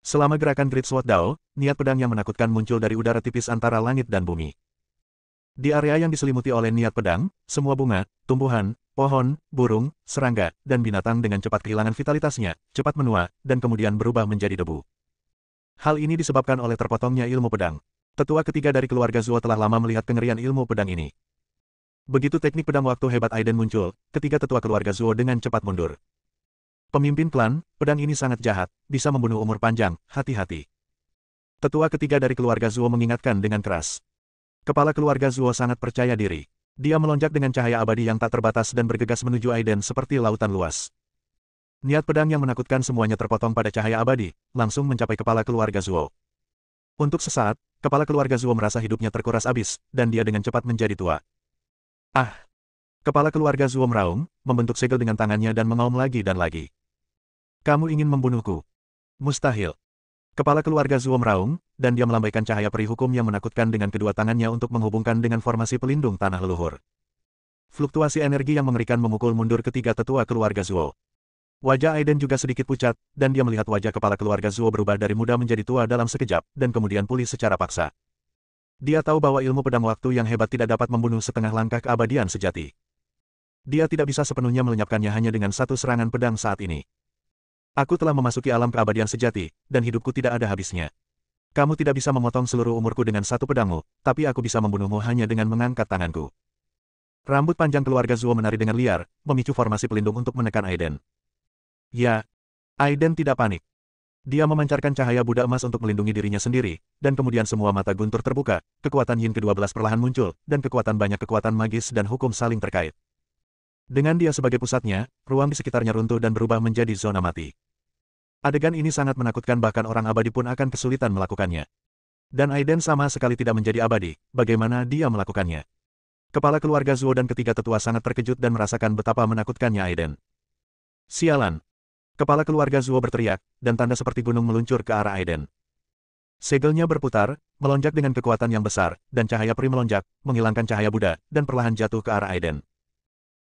Selama gerakan Great Sword Dao, niat pedang yang menakutkan muncul dari udara tipis antara langit dan bumi. Di area yang diselimuti oleh niat pedang, semua bunga, tumbuhan, pohon, burung, serangga, dan binatang dengan cepat kehilangan vitalitasnya, cepat menua, dan kemudian berubah menjadi debu. Hal ini disebabkan oleh terpotongnya ilmu pedang. Tetua ketiga dari keluarga Zuo telah lama melihat kengerian ilmu pedang ini. Begitu teknik pedang waktu hebat Aiden muncul, ketiga tetua keluarga Zuo dengan cepat mundur. Pemimpin klan, pedang ini sangat jahat, bisa membunuh umur panjang, hati-hati. Tetua ketiga dari keluarga Zuo mengingatkan dengan keras. Kepala keluarga Zuo sangat percaya diri. Dia melonjak dengan cahaya abadi yang tak terbatas dan bergegas menuju Aiden seperti lautan luas. Niat pedang yang menakutkan semuanya terpotong pada cahaya abadi, langsung mencapai kepala keluarga Zuo. Untuk sesaat, kepala keluarga Zuo merasa hidupnya terkuras habis, dan dia dengan cepat menjadi tua. Ah! Kepala keluarga Zuo meraung, membentuk segel dengan tangannya dan mengaum lagi dan lagi. Kamu ingin membunuhku? Mustahil. Kepala keluarga Zuo meraung, dan dia melambaikan cahaya peri hukum yang menakutkan dengan kedua tangannya untuk menghubungkan dengan formasi pelindung tanah leluhur. Fluktuasi energi yang mengerikan memukul mundur ketiga tetua keluarga Zuo. Wajah Aiden juga sedikit pucat, dan dia melihat wajah kepala keluarga Zuo berubah dari muda menjadi tua dalam sekejap, dan kemudian pulih secara paksa. Dia tahu bahwa ilmu pedang waktu yang hebat tidak dapat membunuh setengah langkah keabadian sejati. Dia tidak bisa sepenuhnya melenyapkannya hanya dengan satu serangan pedang saat ini. Aku telah memasuki alam keabadian sejati, dan hidupku tidak ada habisnya. Kamu tidak bisa memotong seluruh umurku dengan satu pedangmu, tapi aku bisa membunuhmu hanya dengan mengangkat tanganku. Rambut panjang keluarga Zuo menari dengan liar, memicu formasi pelindung untuk menekan Aiden. Ya, Aiden tidak panik. Dia memancarkan cahaya Buddha emas untuk melindungi dirinya sendiri, dan kemudian semua mata guntur terbuka, kekuatan Yin ke-12 perlahan muncul, dan banyak kekuatan magis dan hukum saling terkait. Dengan dia sebagai pusatnya, ruang di sekitarnya runtuh dan berubah menjadi zona mati. Adegan ini sangat menakutkan bahkan orang abadi pun akan kesulitan melakukannya. Dan Aiden sama sekali tidak menjadi abadi, bagaimana dia melakukannya? Kepala keluarga Zuo dan ketiga tetua sangat terkejut dan merasakan betapa menakutkannya Aiden. Sialan! Kepala keluarga Zuo berteriak, dan tanda seperti gunung meluncur ke arah Aiden. Segelnya berputar, melonjak dengan kekuatan yang besar, dan cahaya peri melonjak, menghilangkan cahaya Buddha, dan perlahan jatuh ke arah Aiden.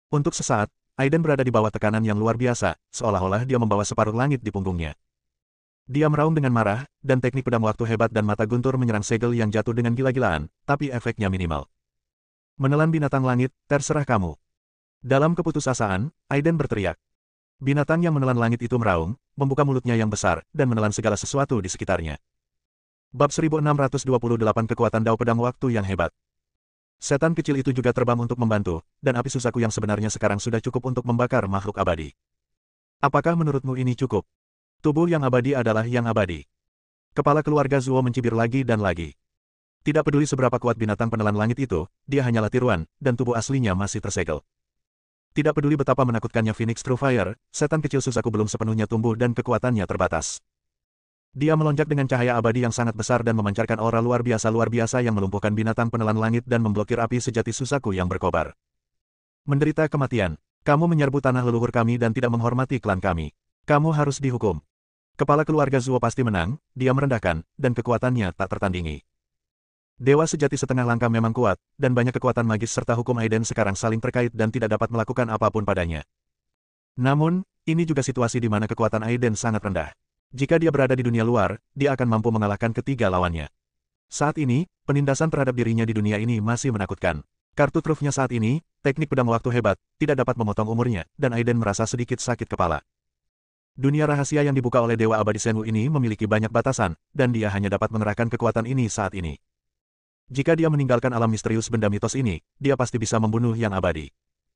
Untuk sesaat, Aiden berada di bawah tekanan yang luar biasa, seolah-olah dia membawa separuh langit di punggungnya. Dia meraung dengan marah, dan teknik pedang waktu hebat dan mata guntur menyerang segel yang jatuh dengan gila-gilaan, tapi efeknya minimal. Menelan binatang langit, terserah kamu. Dalam keputusasaan, Aiden berteriak. Binatang yang menelan langit itu meraung, membuka mulutnya yang besar, dan menelan segala sesuatu di sekitarnya. Bab 1628 Kekuatan Dao Pedang Waktu yang Hebat. Setan kecil itu juga terbang untuk membantu, dan api Susaku yang sebenarnya sekarang sudah cukup untuk membakar makhluk abadi. Apakah menurutmu ini cukup? Tubuh yang abadi adalah yang abadi. Kepala keluarga Zuo mencibir lagi dan lagi. Tidak peduli seberapa kuat binatang penelan langit itu, dia hanyalah tiruan, dan tubuh aslinya masih tersegel. Tidak peduli betapa menakutkannya Phoenix True Fire, setan kecil Susaku belum sepenuhnya tumbuh dan kekuatannya terbatas. Dia melonjak dengan cahaya abadi yang sangat besar dan memancarkan aura luar biasa yang melumpuhkan binatang penelan langit dan memblokir api sejati Susaku yang berkobar. Menderita kematian. Kamu menyerbu tanah leluhur kami dan tidak menghormati klan kami. Kamu harus dihukum. Kepala keluarga Zuo pasti menang, dia merendahkan, dan kekuatannya tak tertandingi. Dewa sejati setengah langkah memang kuat, dan banyak kekuatan magis serta hukum Aiden sekarang saling terkait dan tidak dapat melakukan apapun padanya. Namun, ini juga situasi di mana kekuatan Aiden sangat rendah. Jika dia berada di dunia luar, dia akan mampu mengalahkan ketiga lawannya. Saat ini, penindasan terhadap dirinya di dunia ini masih menakutkan. Kartu trufnya saat ini, teknik pedang waktu hebat, tidak dapat memotong umurnya, dan Aiden merasa sedikit sakit kepala. Dunia rahasia yang dibuka oleh Dewa Abadi Senwu ini memiliki banyak batasan, dan dia hanya dapat mengerahkan kekuatan ini saat ini. Jika dia meninggalkan alam misterius benda mitos ini, dia pasti bisa membunuh yang abadi.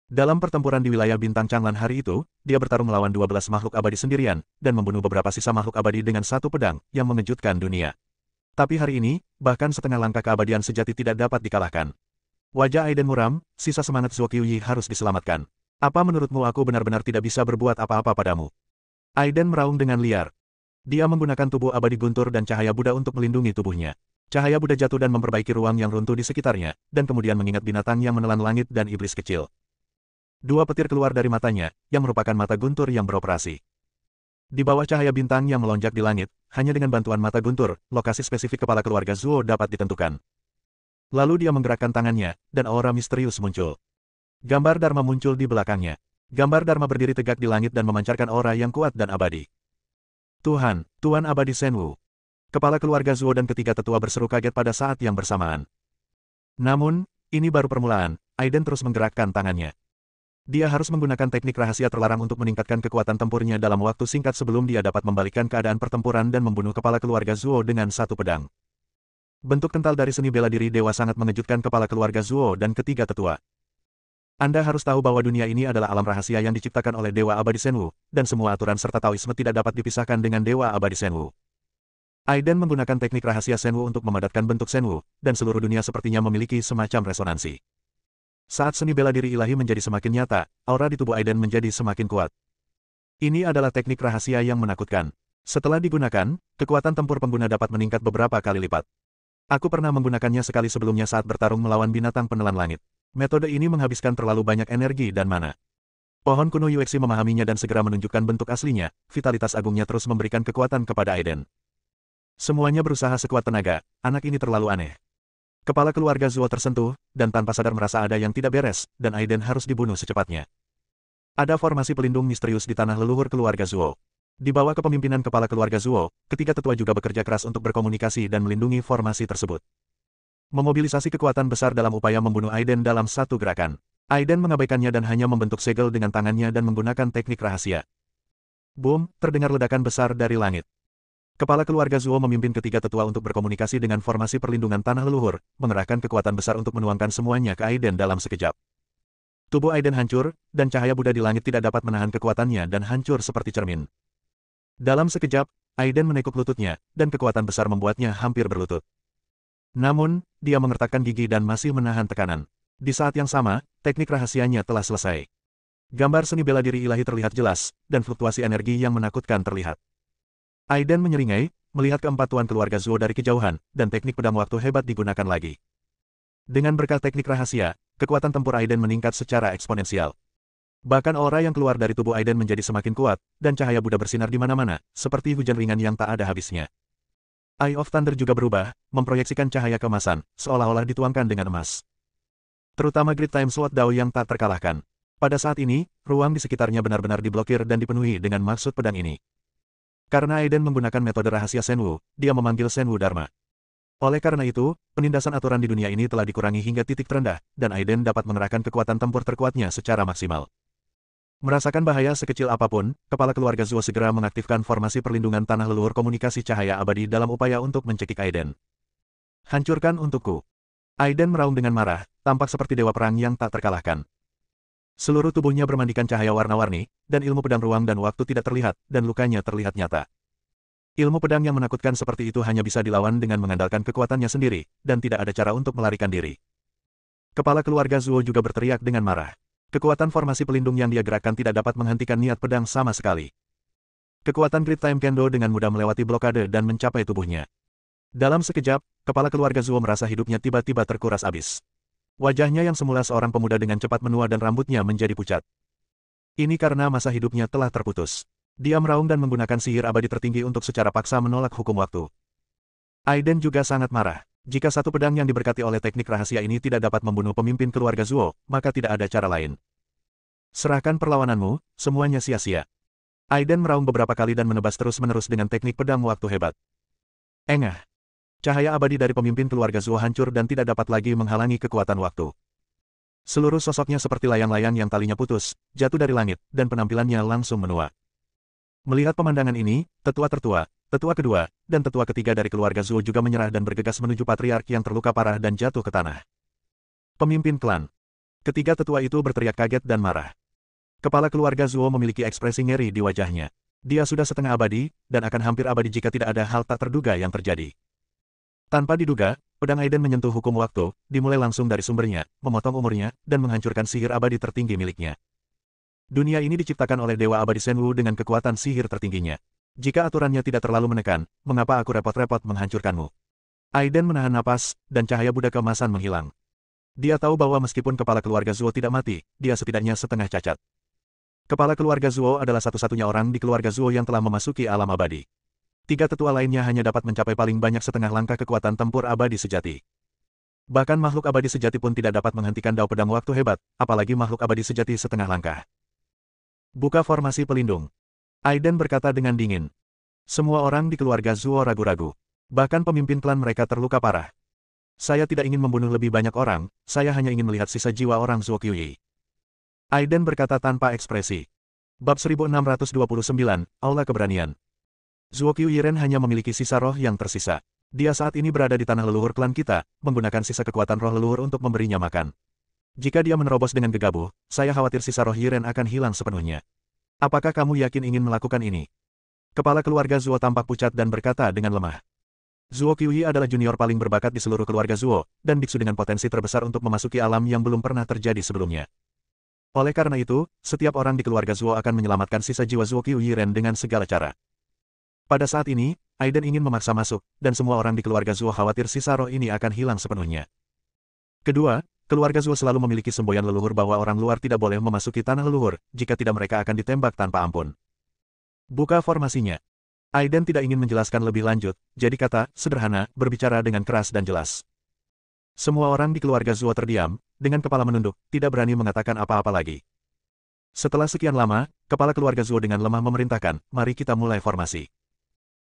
Dalam pertempuran di wilayah bintang Changlan hari itu, dia bertarung melawan 12 makhluk abadi sendirian, dan membunuh beberapa sisa makhluk abadi dengan satu pedang, yang mengejutkan dunia. Tapi hari ini, bahkan setengah langkah keabadian sejati tidak dapat dikalahkan. Wajah Aiden muram, sisa semangat Zuo Qiuyi harus diselamatkan. Apa menurutmu aku benar-benar tidak bisa berbuat apa-apa padamu? Aiden meraung dengan liar. Dia menggunakan tubuh abadi guntur dan cahaya Buddha untuk melindungi tubuhnya. Cahaya Buddha jatuh dan memperbaiki ruang yang runtuh di sekitarnya, dan kemudian mengingat binatang yang menelan langit dan iblis kecil. Dua petir keluar dari matanya, yang merupakan mata guntur yang beroperasi. Di bawah cahaya bintang yang melonjak di langit, hanya dengan bantuan mata guntur, lokasi spesifik kepala keluarga Zuo dapat ditentukan. Lalu dia menggerakkan tangannya, dan aura misterius muncul. Gambar Dharma muncul di belakangnya. Gambar Dharma berdiri tegak di langit dan memancarkan aura yang kuat dan abadi. Tuhan, Tuan Abadi Shenwu. Kepala keluarga Zuo dan ketiga tetua berseru kaget pada saat yang bersamaan. Namun, ini baru permulaan, Aiden terus menggerakkan tangannya. Dia harus menggunakan teknik rahasia terlarang untuk meningkatkan kekuatan tempurnya dalam waktu singkat sebelum dia dapat membalikkan keadaan pertempuran dan membunuh kepala keluarga Zuo dengan satu pedang. Bentuk kental dari seni bela diri dewa sangat mengejutkan kepala keluarga Zuo dan ketiga tetua. Anda harus tahu bahwa dunia ini adalah alam rahasia yang diciptakan oleh Dewa Abadi Shenwu, dan semua aturan serta Taoisme tidak dapat dipisahkan dengan Dewa Abadi Shenwu. Aiden menggunakan teknik rahasia Shenwu untuk memadatkan bentuk Shenwu, dan seluruh dunia sepertinya memiliki semacam resonansi. Saat seni bela diri ilahi menjadi semakin nyata, aura di tubuh Aiden menjadi semakin kuat. Ini adalah teknik rahasia yang menakutkan. Setelah digunakan, kekuatan tempur pengguna dapat meningkat beberapa kali lipat. Aku pernah menggunakannya sekali sebelumnya saat bertarung melawan binatang penelan langit. Metode ini menghabiskan terlalu banyak energi dan mana. Pohon kuno Yuexi memahaminya dan segera menunjukkan bentuk aslinya, vitalitas agungnya terus memberikan kekuatan kepada Aiden. Semuanya berusaha sekuat tenaga, anak ini terlalu aneh. Kepala keluarga Zuo tersentuh, dan tanpa sadar merasa ada yang tidak beres, dan Aiden harus dibunuh secepatnya. Ada formasi pelindung misterius di tanah leluhur keluarga Zuo. Di bawah kepemimpinan kepala keluarga Zuo, ketiga tetua juga bekerja keras untuk berkomunikasi dan melindungi formasi tersebut. Memobilisasi kekuatan besar dalam upaya membunuh Aiden dalam satu gerakan. Aiden mengabaikannya dan hanya membentuk segel dengan tangannya dan menggunakan teknik rahasia. Boom, terdengar ledakan besar dari langit. Kepala keluarga Zuo memimpin ketiga tetua untuk berkomunikasi dengan formasi perlindungan tanah leluhur, mengerahkan kekuatan besar untuk menuangkan semuanya ke Aiden dalam sekejap. Tubuh Aiden hancur, dan cahaya Buddha di langit tidak dapat menahan kekuatannya dan hancur seperti cermin. Dalam sekejap, Aiden menekuk lututnya, dan kekuatan besar membuatnya hampir berlutut. Namun, dia mengertakkan gigi dan masih menahan tekanan. Di saat yang sama, teknik rahasianya telah selesai. Gambar seni bela diri ilahi terlihat jelas, dan fluktuasi energi yang menakutkan terlihat. Aiden menyeringai, melihat keempat tuan keluarga Zuo dari kejauhan, dan teknik pedang waktu hebat digunakan lagi. Dengan berkat teknik rahasia, kekuatan tempur Aiden meningkat secara eksponensial. Bahkan aura yang keluar dari tubuh Aiden menjadi semakin kuat, dan cahaya Buddha bersinar di mana-mana, seperti hujan ringan yang tak ada habisnya. Eye of Thunder juga berubah, memproyeksikan cahaya keemasan, seolah-olah dituangkan dengan emas. Terutama Great Time Sword Dao yang tak terkalahkan. Pada saat ini, ruang di sekitarnya benar-benar diblokir dan dipenuhi dengan maksud pedang ini. Karena Aiden menggunakan metode rahasia Shenwu, dia memanggil Shenwu Dharma. Oleh karena itu, penindasan aturan di dunia ini telah dikurangi hingga titik terendah, dan Aiden dapat mengerahkan kekuatan tempur terkuatnya secara maksimal. Merasakan bahaya sekecil apapun, kepala keluarga Zuo segera mengaktifkan formasi perlindungan tanah leluhur komunikasi cahaya abadi dalam upaya untuk mencekik Aiden. Hancurkan untukku. Aiden meraung dengan marah, tampak seperti dewa perang yang tak terkalahkan. Seluruh tubuhnya bermandikan cahaya warna-warni, dan ilmu pedang ruang dan waktu tidak terlihat, dan lukanya terlihat nyata. Ilmu pedang yang menakutkan seperti itu hanya bisa dilawan dengan mengandalkan kekuatannya sendiri, dan tidak ada cara untuk melarikan diri. Kepala keluarga Zuo juga berteriak dengan marah. Kekuatan formasi pelindung yang dia gerakkan tidak dapat menghentikan niat pedang sama sekali. Kekuatan Great Time Kendo dengan mudah melewati blokade dan mencapai tubuhnya. Dalam sekejap, kepala keluarga Zuo merasa hidupnya tiba-tiba terkuras habis. Wajahnya yang semula seorang pemuda dengan cepat menua dan rambutnya menjadi pucat. Ini karena masa hidupnya telah terputus. Dia meraung dan menggunakan sihir abadi tertinggi untuk secara paksa menolak hukum waktu. Aiden juga sangat marah. Jika satu pedang yang diberkati oleh teknik rahasia ini tidak dapat membunuh pemimpin keluarga Zuo, maka tidak ada cara lain. Serahkan perlawananmu, semuanya sia-sia. Aiden meraung beberapa kali dan menebas terus-menerus dengan teknik pedang waktu hebat. Engah. Cahaya abadi dari pemimpin keluarga Zuo hancur dan tidak dapat lagi menghalangi kekuatan waktu. Seluruh sosoknya seperti layang-layang yang talinya putus, jatuh dari langit, dan penampilannya langsung menua. Melihat pemandangan ini, tetua tertua, tetua kedua, dan tetua ketiga dari keluarga Zuo juga menyerah dan bergegas menuju patriark yang terluka parah dan jatuh ke tanah. Pemimpin klan. Ketiga tetua itu berteriak kaget dan marah. Kepala keluarga Zuo memiliki ekspresi ngeri di wajahnya. Dia sudah setengah abadi, dan akan hampir abadi jika tidak ada hal tak terduga yang terjadi. Tanpa diduga, pedang Aiden menyentuh hukum waktu, dimulai langsung dari sumbernya, memotong umurnya, dan menghancurkan sihir abadi tertinggi miliknya. Dunia ini diciptakan oleh Dewa Abadi Shenwu dengan kekuatan sihir tertingginya. Jika aturannya tidak terlalu menekan, mengapa aku repot-repot menghancurkanmu? Aiden menahan napas, dan cahaya Buddha keemasan menghilang. Dia tahu bahwa meskipun kepala keluarga Zuo tidak mati, dia setidaknya setengah cacat. Kepala keluarga Zuo adalah satu-satunya orang di keluarga Zuo yang telah memasuki alam abadi. 3 tetua lainnya hanya dapat mencapai paling banyak setengah langkah kekuatan tempur abadi sejati. Bahkan makhluk abadi sejati pun tidak dapat menghentikan dao pedang waktu hebat, apalagi makhluk abadi sejati setengah langkah. Buka formasi pelindung. Aiden berkata dengan dingin. Semua orang di keluarga Zuo ragu-ragu. Bahkan pemimpin klan mereka terluka parah. Saya tidak ingin membunuh lebih banyak orang, saya hanya ingin melihat sisa jiwa orang Zuo Qiuyi. Aiden berkata tanpa ekspresi. Bab 1629, Aula Keberanian. Zuo Qiuyiren hanya memiliki sisa roh yang tersisa. Dia saat ini berada di tanah leluhur klan kita, menggunakan sisa kekuatan roh leluhur untuk memberinya makan. Jika dia menerobos dengan gegabah, saya khawatir sisa roh Yiren akan hilang sepenuhnya. Apakah kamu yakin ingin melakukan ini? Kepala keluarga Zuo tampak pucat dan berkata dengan lemah. Zuo Qiuyi adalah junior paling berbakat di seluruh keluarga Zuo, dan biksu dengan potensi terbesar untuk memasuki alam yang belum pernah terjadi sebelumnya. Oleh karena itu, setiap orang di keluarga Zuo akan menyelamatkan sisa jiwa Zuo Qiuyiren dengan segala cara. Pada saat ini, Aiden ingin memaksa masuk, dan semua orang di keluarga Zuo khawatir sisa roh ini akan hilang sepenuhnya. Kedua, keluarga Zuo selalu memiliki semboyan leluhur bahwa orang luar tidak boleh memasuki tanah leluhur, jika tidak mereka akan ditembak tanpa ampun. Buka formasinya. Aiden tidak ingin menjelaskan lebih lanjut, jadi kata, sederhana, berbicara dengan keras dan jelas. Semua orang di keluarga Zuo terdiam, dengan kepala menunduk, tidak berani mengatakan apa-apa lagi. Setelah sekian lama, kepala keluarga Zuo dengan lemah memerintahkan, mari kita mulai formasi.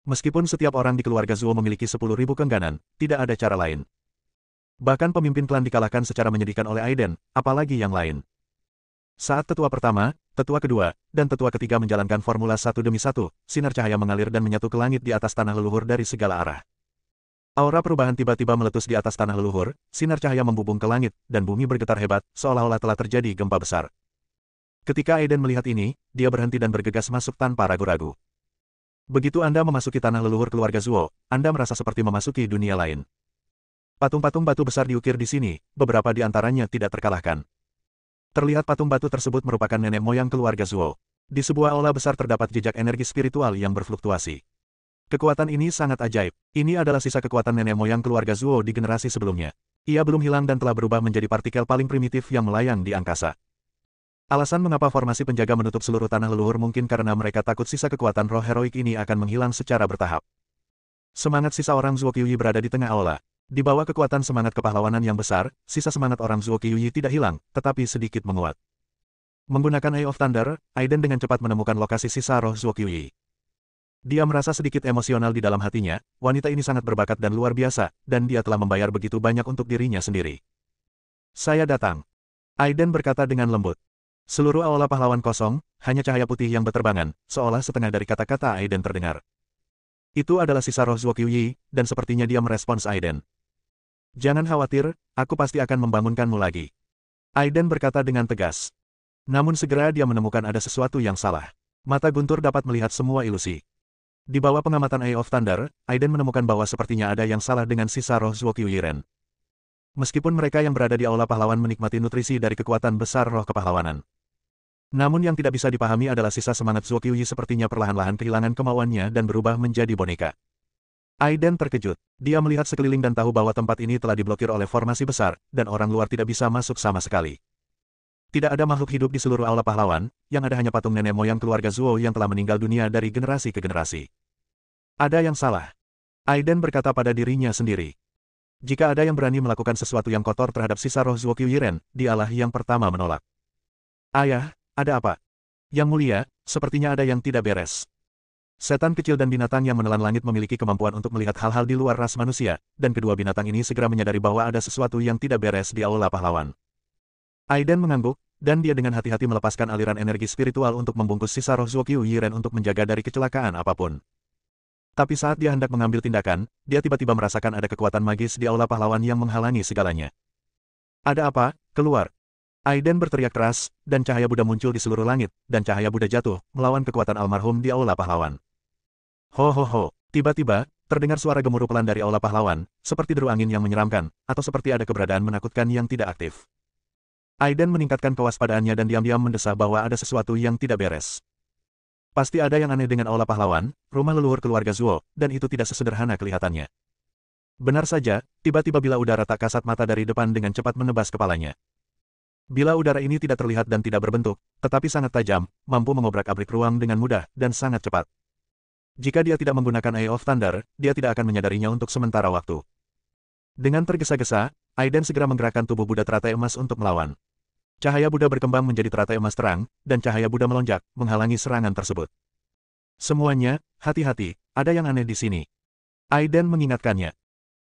Meskipun setiap orang di keluarga Zuo memiliki 10.000 kengganan, tidak ada cara lain. Bahkan pemimpin klan dikalahkan secara menyedihkan oleh Aiden, apalagi yang lain. Saat tetua pertama, tetua kedua, dan tetua ketiga menjalankan formula satu demi satu, sinar cahaya mengalir dan menyatu ke langit di atas tanah leluhur dari segala arah. Aura perubahan tiba-tiba meletus di atas tanah leluhur, sinar cahaya membubung ke langit, dan bumi bergetar hebat, seolah-olah telah terjadi gempa besar. Ketika Aiden melihat ini, dia berhenti dan bergegas masuk tanpa ragu-ragu. Begitu Anda memasuki tanah leluhur keluarga Zuo, Anda merasa seperti memasuki dunia lain. Patung-patung batu besar diukir di sini, beberapa di antaranya tidak terkalahkan. Terlihat patung batu tersebut merupakan nenek moyang keluarga Zuo. Di sebuah aula besar terdapat jejak energi spiritual yang berfluktuasi. Kekuatan ini sangat ajaib. Ini adalah sisa kekuatan nenek moyang keluarga Zuo di generasi sebelumnya. Ia belum hilang dan telah berubah menjadi partikel paling primitif yang melayang di angkasa. Alasan mengapa formasi penjaga menutup seluruh tanah leluhur mungkin karena mereka takut sisa kekuatan roh heroik ini akan menghilang secara bertahap. Semangat sisa orang Zuo Qiuyi berada di tengah aula. Di bawah kekuatan semangat kepahlawanan yang besar, sisa semangat orang Zuo Qiuyi tidak hilang, tetapi sedikit menguat. Menggunakan Eye of Thunder, Aiden dengan cepat menemukan lokasi sisa roh Zuo Qiuyi. Dia merasa sedikit emosional di dalam hatinya, wanita ini sangat berbakat dan luar biasa, dan dia telah membayar begitu banyak untuk dirinya sendiri. Saya datang. Aiden berkata dengan lembut. Seluruh aula pahlawan kosong, hanya cahaya putih yang berterbangan, seolah setengah dari kata-kata Aiden terdengar. Itu adalah sisa roh Zuo Qiuyi, dan sepertinya dia merespons Aiden. Jangan khawatir, aku pasti akan membangunkanmu lagi. Aiden berkata dengan tegas. Namun segera dia menemukan ada sesuatu yang salah. Mata guntur dapat melihat semua ilusi. Di bawah pengamatan Eye of Thunder, Aiden menemukan bahwa sepertinya ada yang salah dengan sisa roh Zuo Qiuyiren. Meskipun mereka yang berada di aula pahlawan menikmati nutrisi dari kekuatan besar roh kepahlawanan. Namun yang tidak bisa dipahami adalah sisa semangat Zuo Qiuyi sepertinya perlahan-lahan kehilangan kemauannya dan berubah menjadi boneka. Aiden terkejut. Dia melihat sekeliling dan tahu bahwa tempat ini telah diblokir oleh formasi besar, dan orang luar tidak bisa masuk sama sekali. Tidak ada makhluk hidup di seluruh aula pahlawan, yang ada hanya patung nenek moyang keluarga Zuo yang telah meninggal dunia dari generasi ke generasi. Ada yang salah. Aiden berkata pada dirinya sendiri. Jika ada yang berani melakukan sesuatu yang kotor terhadap sisa roh Zuo Qiuyiren, dialah yang pertama menolak. Ayah, ada apa? Yang mulia, sepertinya ada yang tidak beres. Setan kecil dan binatang yang menelan langit memiliki kemampuan untuk melihat hal-hal di luar ras manusia, dan kedua binatang ini segera menyadari bahwa ada sesuatu yang tidak beres di aula pahlawan. Aiden mengangguk, dan dia dengan hati-hati melepaskan aliran energi spiritual untuk membungkus sisa roh Zuo Qiuyiren untuk menjaga dari kecelakaan apapun. Tapi saat dia hendak mengambil tindakan, dia tiba-tiba merasakan ada kekuatan magis di aula pahlawan yang menghalangi segalanya. Ada apa? Keluar! Aiden berteriak keras, dan cahaya Buddha muncul di seluruh langit, dan cahaya Buddha jatuh, melawan kekuatan almarhum di aula pahlawan. Ho ho ho! Tiba-tiba, terdengar suara gemuruh pelan dari aula pahlawan, seperti deru angin yang menyeramkan, atau seperti ada keberadaan menakutkan yang tidak aktif. Aiden meningkatkan kewaspadaannya dan diam-diam mendesah bahwa ada sesuatu yang tidak beres. Pasti ada yang aneh dengan aula pahlawan, rumah leluhur keluarga Zuo, dan itu tidak sesederhana kelihatannya. Benar saja, tiba-tiba bila udara tak kasat mata dari depan dengan cepat menebas kepalanya. Bila udara ini tidak terlihat dan tidak berbentuk, tetapi sangat tajam, mampu mengobrak-abrik ruang dengan mudah dan sangat cepat. Jika dia tidak menggunakan Eye of Thunder, dia tidak akan menyadarinya untuk sementara waktu. Dengan tergesa-gesa, Aiden segera menggerakkan tubuh Buddha teratai emas untuk melawan. Cahaya Buddha berkembang menjadi teratai emas terang, dan cahaya Buddha melonjak, menghalangi serangan tersebut. Semuanya, hati-hati, ada yang aneh di sini. Aiden mengingatkannya.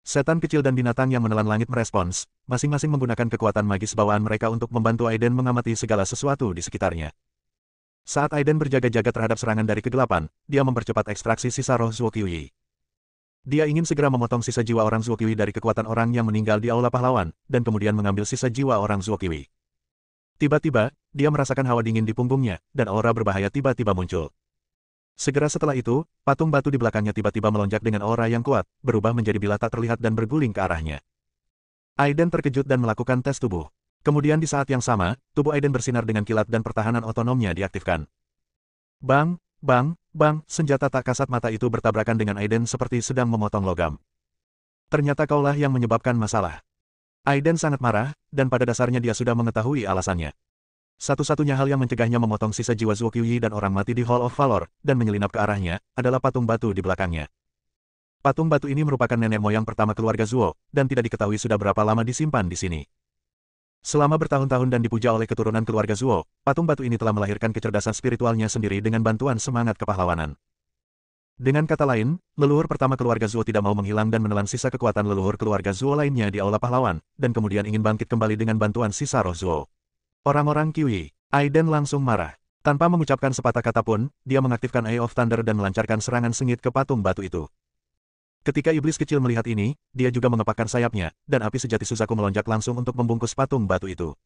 Setan kecil dan binatang yang menelan langit merespons, masing-masing menggunakan kekuatan magis bawaan mereka untuk membantu Aiden mengamati segala sesuatu di sekitarnya. Saat Aiden berjaga-jaga terhadap serangan dari kegelapan, dia mempercepat ekstraksi sisa roh Zuoqiwi. Dia ingin segera memotong sisa jiwa orang Zuoqiwi dari kekuatan orang yang meninggal di Aula Pahlawan, dan kemudian mengambil sisa jiwa orang Zuoqiwi. Tiba-tiba, dia merasakan hawa dingin di punggungnya, dan aura berbahaya tiba-tiba muncul. Segera setelah itu, patung batu di belakangnya tiba-tiba melonjak dengan aura yang kuat, berubah menjadi bila tak terlihat dan berguling ke arahnya. Aiden terkejut dan melakukan tes tubuh. Kemudian di saat yang sama, tubuh Aiden bersinar dengan kilat dan pertahanan otonomnya diaktifkan. Bang, bang, bang, senjata tak kasat mata itu bertabrakan dengan Aiden seperti sedang memotong logam. Ternyata kaulah yang menyebabkan masalah. Aiden sangat marah, dan pada dasarnya dia sudah mengetahui alasannya. Satu-satunya hal yang mencegahnya memotong sisa jiwa Zuoqiwi dan orang mati di Hall of Valor, dan menyelinap ke arahnya, adalah patung batu di belakangnya. Patung batu ini merupakan nenek moyang pertama keluarga Zuo, dan tidak diketahui sudah berapa lama disimpan di sini. Selama bertahun-tahun dan dipuja oleh keturunan keluarga Zuo, patung batu ini telah melahirkan kecerdasan spiritualnya sendiri dengan bantuan semangat kepahlawanan. Dengan kata lain, leluhur pertama keluarga Zuo tidak mau menghilang dan menelan sisa kekuatan leluhur keluarga Zuo lainnya di Aula Pahlawan, dan kemudian ingin bangkit kembali dengan bantuan sisa roh Zuo. Orang-orang Kiwi, Aiden langsung marah. Tanpa mengucapkan sepatah kata pun, dia mengaktifkan Eye of Thunder dan melancarkan serangan sengit ke patung batu itu. Ketika iblis kecil melihat ini, dia juga mengepakkan sayapnya, dan api sejati Suzaku melonjak langsung untuk membungkus patung batu itu.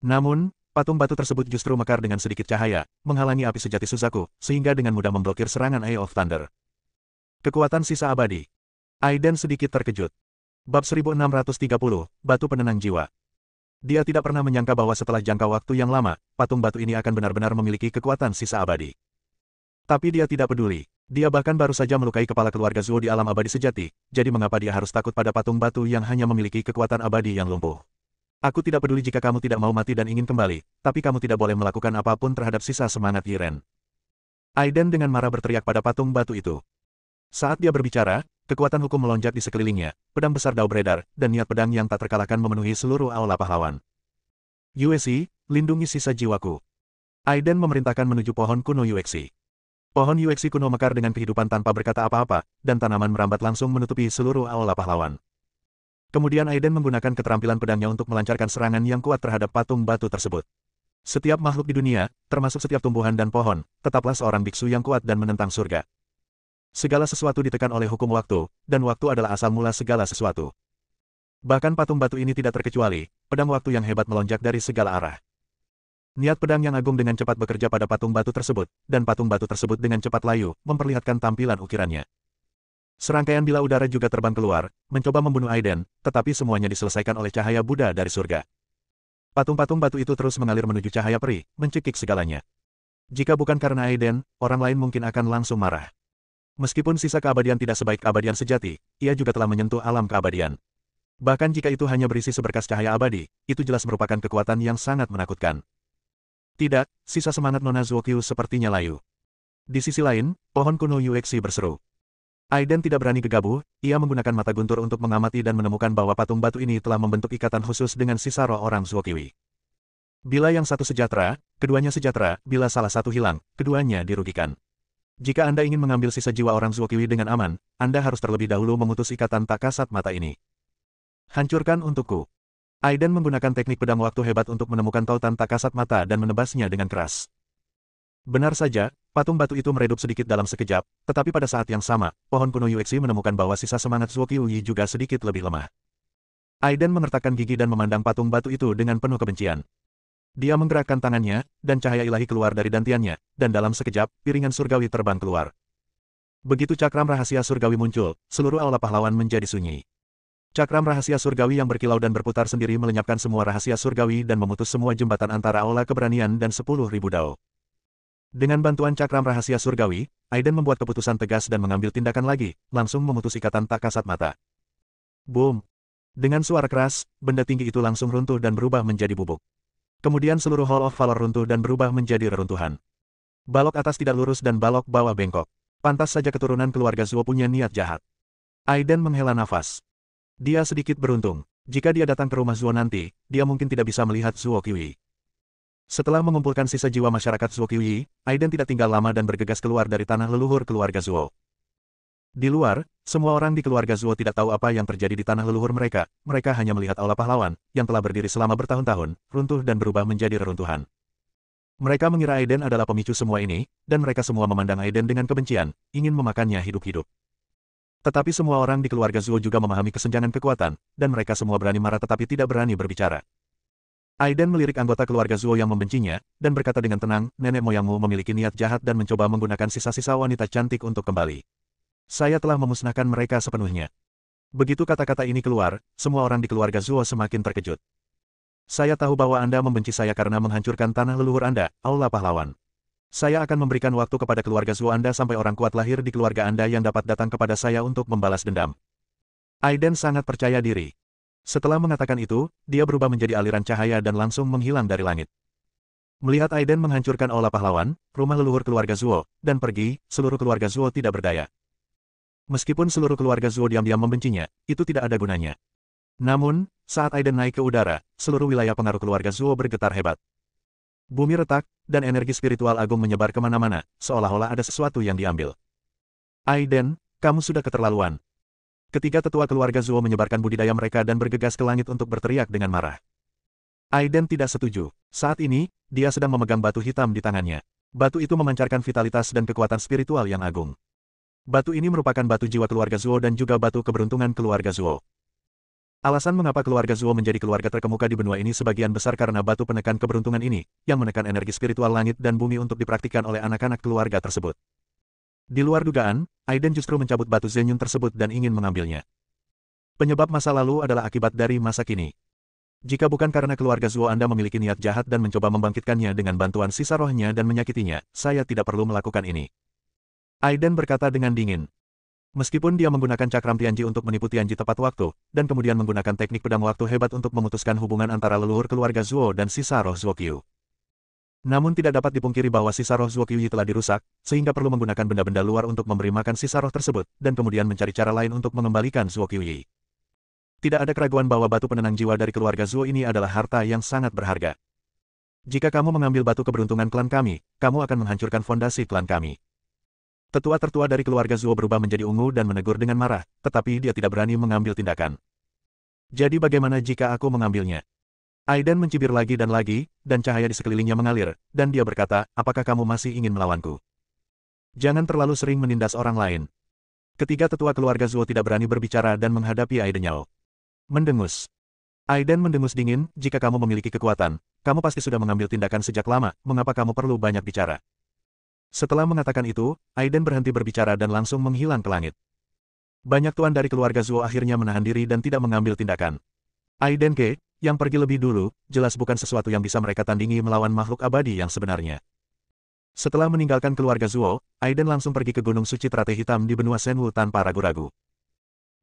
Namun, patung batu tersebut justru mekar dengan sedikit cahaya, menghalangi api sejati Suzaku, sehingga dengan mudah memblokir serangan Eye of Thunder. Kekuatan sisa abadi. Aiden sedikit terkejut. Bab 1630, Batu Penenang Jiwa. Dia tidak pernah menyangka bahwa setelah jangka waktu yang lama, patung batu ini akan benar-benar memiliki kekuatan sisa abadi. Tapi dia tidak peduli. Dia bahkan baru saja melukai kepala keluarga Zuo di alam abadi sejati, jadi mengapa dia harus takut pada patung batu yang hanya memiliki kekuatan abadi yang lumpuh? Aku tidak peduli jika kamu tidak mau mati dan ingin kembali, tapi kamu tidak boleh melakukan apapun terhadap sisa semangat Yiren. Aiden dengan marah berteriak pada patung batu itu. Saat dia berbicara, kekuatan hukum melonjak di sekelilingnya, pedang besar Dao beredar, dan niat pedang yang tak terkalahkan memenuhi seluruh Aula Pahlawan. Yuexi, lindungi sisa jiwaku. Aiden memerintahkan menuju pohon kuno Yuexi. Pohon Yuexi kuno mekar dengan kehidupan tanpa berkata apa-apa, dan tanaman merambat langsung menutupi seluruh Aula Pahlawan. Kemudian Aiden menggunakan keterampilan pedangnya untuk melancarkan serangan yang kuat terhadap patung batu tersebut. Setiap makhluk di dunia, termasuk setiap tumbuhan dan pohon, tetaplah seorang biksu yang kuat dan menentang surga. Segala sesuatu ditekan oleh hukum waktu, dan waktu adalah asal mula segala sesuatu. Bahkan patung batu ini tidak terkecuali, pedang waktu yang hebat melonjak dari segala arah. Niat pedang yang agung dengan cepat bekerja pada patung batu tersebut, dan patung batu tersebut dengan cepat layu, memperlihatkan tampilan ukirannya. Serangkaian bila udara juga terbang keluar, mencoba membunuh Aiden, tetapi semuanya diselesaikan oleh cahaya Buddha dari surga. Patung-patung batu itu terus mengalir menuju cahaya peri, mencekik segalanya. Jika bukan karena Aiden, orang lain mungkin akan langsung marah. Meskipun sisa keabadian tidak sebaik keabadian sejati, ia juga telah menyentuh alam keabadian. Bahkan jika itu hanya berisi seberkas cahaya abadi, itu jelas merupakan kekuatan yang sangat menakutkan. Tidak, sisa semangat Nona Zuokyu sepertinya layu. Di sisi lain, pohon kuno Yuexi berseru. Aiden tidak berani gegabah, ia menggunakan mata guntur untuk mengamati dan menemukan bahwa patung batu ini telah membentuk ikatan khusus dengan sisa roh orang Zuokiwi. Bila yang satu sejahtera, keduanya sejahtera, bila salah satu hilang, keduanya dirugikan. Jika Anda ingin mengambil sisa jiwa orang Zuokiwi dengan aman, Anda harus terlebih dahulu memutus ikatan tak kasat mata ini. Hancurkan untukku. Aiden menggunakan teknik pedang waktu hebat untuk menemukan tautan tak kasat mata dan menebasnya dengan keras. Benar saja, patung batu itu meredup sedikit dalam sekejap, tetapi pada saat yang sama, pohon kuno Yuexi menemukan bahwa sisa semangat Zuokiwi juga sedikit lebih lemah. Aiden mengertakkan gigi dan memandang patung batu itu dengan penuh kebencian. Dia menggerakkan tangannya, dan cahaya ilahi keluar dari dantiannya, dan dalam sekejap, piringan surgawi terbang keluar. Begitu cakram rahasia surgawi muncul, seluruh aula pahlawan menjadi sunyi. Cakram rahasia surgawi yang berkilau dan berputar sendiri melenyapkan semua rahasia surgawi dan memutus semua jembatan antara aula keberanian dan 10.000 dao. Dengan bantuan cakram rahasia surgawi, Aiden membuat keputusan tegas dan mengambil tindakan lagi, langsung memutus ikatan tak kasat mata. Boom! Dengan suara keras, benda tinggi itu langsung runtuh dan berubah menjadi bubuk. Kemudian seluruh Hall of Valor runtuh dan berubah menjadi reruntuhan. Balok atas tidak lurus dan balok bawah bengkok. Pantas saja keturunan keluarga Zuo punya niat jahat. Aiden menghela nafas. Dia sedikit beruntung. Jika dia datang ke rumah Zuo nanti, dia mungkin tidak bisa melihat Zuo Qiuyi. Setelah mengumpulkan sisa jiwa masyarakat Zuo Qiuyi, Aiden tidak tinggal lama dan bergegas keluar dari tanah leluhur keluarga Zuo. Di luar, semua orang di keluarga Zuo tidak tahu apa yang terjadi di tanah leluhur mereka. Mereka hanya melihat aula pahlawan, yang telah berdiri selama bertahun-tahun, runtuh dan berubah menjadi reruntuhan. Mereka mengira Aiden adalah pemicu semua ini, dan mereka semua memandang Aiden dengan kebencian, ingin memakannya hidup-hidup. Tetapi semua orang di keluarga Zuo juga memahami kesenjangan kekuatan, dan mereka semua berani marah tetapi tidak berani berbicara. Aiden melirik anggota keluarga Zuo yang membencinya, dan berkata dengan tenang, nenek moyangmu memiliki niat jahat dan mencoba menggunakan sisa-sisa wanita cantik untuk kembali. Saya telah memusnahkan mereka sepenuhnya. Begitu kata-kata ini keluar, semua orang di keluarga Zuo semakin terkejut. Saya tahu bahwa Anda membenci saya karena menghancurkan tanah leluhur Anda, aula pahlawan. Saya akan memberikan waktu kepada keluarga Zuo Anda sampai orang kuat lahir di keluarga Anda yang dapat datang kepada saya untuk membalas dendam. Aiden sangat percaya diri. Setelah mengatakan itu, dia berubah menjadi aliran cahaya dan langsung menghilang dari langit. Melihat Aiden menghancurkan aula pahlawan, rumah leluhur keluarga Zuo, dan pergi, seluruh keluarga Zuo tidak berdaya. Meskipun seluruh keluarga Zuo diam-diam membencinya, itu tidak ada gunanya. Namun, saat Aiden naik ke udara, seluruh wilayah pengaruh keluarga Zuo bergetar hebat. Bumi retak, dan energi spiritual agung menyebar kemana-mana, seolah-olah ada sesuatu yang diambil. Aiden, kamu sudah keterlaluan. Ketiga tetua keluarga Zuo menyebarkan budidaya mereka dan bergegas ke langit untuk berteriak dengan marah. Aiden tidak setuju. Saat ini, dia sedang memegang batu hitam di tangannya. Batu itu memancarkan vitalitas dan kekuatan spiritual yang agung. Batu ini merupakan batu jiwa keluarga Zuo dan juga batu keberuntungan keluarga Zuo. Alasan mengapa keluarga Zuo menjadi keluarga terkemuka di benua ini sebagian besar karena batu penekan keberuntungan ini, yang menekan energi spiritual langit dan bumi untuk dipraktikkan oleh anak-anak keluarga tersebut. Di luar dugaan, Aiden justru mencabut batu Zenyun tersebut dan ingin mengambilnya. Penyebab masa lalu adalah akibat dari masa kini. Jika bukan karena keluarga Zuo Anda memiliki niat jahat dan mencoba membangkitkannya dengan bantuan sisa rohnya dan menyakitinya, saya tidak perlu melakukan ini. Aiden berkata dengan dingin. Meskipun dia menggunakan cakram Tianji untuk menipu Tianji tepat waktu, dan kemudian menggunakan teknik pedang waktu hebat untuk memutuskan hubungan antara leluhur keluarga Zuo dan sisa roh Zuo Qiu. Namun tidak dapat dipungkiri bahwa sisa roh Zuo Qiu telah dirusak, sehingga perlu menggunakan benda-benda luar untuk memberi makan sisa roh tersebut, dan kemudian mencari cara lain untuk mengembalikan Zuo Qiu. Tidak ada keraguan bahwa batu penenang jiwa dari keluarga Zuo ini adalah harta yang sangat berharga. Jika kamu mengambil batu keberuntungan klan kami, kamu akan menghancurkan fondasi klan kami. Tetua tertua dari keluarga Zuo berubah menjadi ungu dan menegur dengan marah, tetapi dia tidak berani mengambil tindakan. Jadi bagaimana jika aku mengambilnya? Aiden mencibir lagi, dan cahaya di sekelilingnya mengalir, dan dia berkata, apakah kamu masih ingin melawanku? Jangan terlalu sering menindas orang lain. Ketiga tetua keluarga Zuo tidak berani berbicara dan menghadapi Aiden Yao. Mendengus. Aiden mendengus dingin, jika kamu memiliki kekuatan, kamu pasti sudah mengambil tindakan sejak lama, mengapa kamu perlu banyak bicara? Setelah mengatakan itu, Aiden berhenti berbicara dan langsung menghilang ke langit. Banyak tuan dari keluarga Zuo akhirnya menahan diri dan tidak mengambil tindakan. Aiden Ke, yang pergi lebih dulu, jelas bukan sesuatu yang bisa mereka tandingi melawan makhluk abadi yang sebenarnya. Setelah meninggalkan keluarga Zuo, Aiden langsung pergi ke Gunung Suci Teratai Hitam di benua Shenwu tanpa ragu-ragu.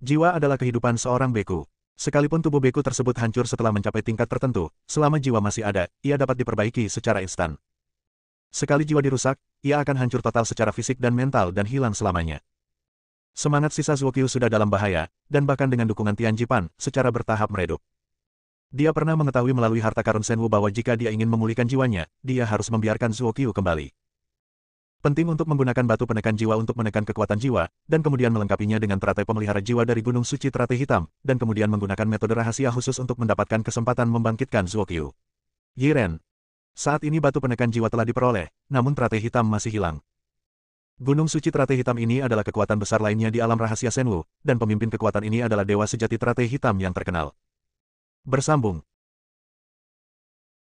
Jiwa adalah kehidupan seorang beku. Sekalipun tubuh beku tersebut hancur setelah mencapai tingkat tertentu, selama jiwa masih ada, ia dapat diperbaiki secara instan. Sekali jiwa dirusak, ia akan hancur total secara fisik dan mental dan hilang selamanya. Semangat sisa Zuo Qiu sudah dalam bahaya, dan bahkan dengan dukungan Tianji Pan, secara bertahap meredup. Dia pernah mengetahui melalui harta karun Shenwu bahwa jika dia ingin memulihkan jiwanya, dia harus membiarkan Zuo Qiu kembali. Penting untuk menggunakan batu penekan jiwa untuk menekan kekuatan jiwa, dan kemudian melengkapinya dengan teratai pemelihara jiwa dari Gunung Suci Teratai Hitam, dan kemudian menggunakan metode rahasia khusus untuk mendapatkan kesempatan membangkitkan Zuo Qiu. Yiren. Saat ini batu penekan jiwa telah diperoleh, namun teratai hitam masih hilang. Gunung Suci Teratai Hitam ini adalah kekuatan besar lainnya di alam rahasia Shenwu, dan pemimpin kekuatan ini adalah dewa sejati teratai hitam yang terkenal. Bersambung.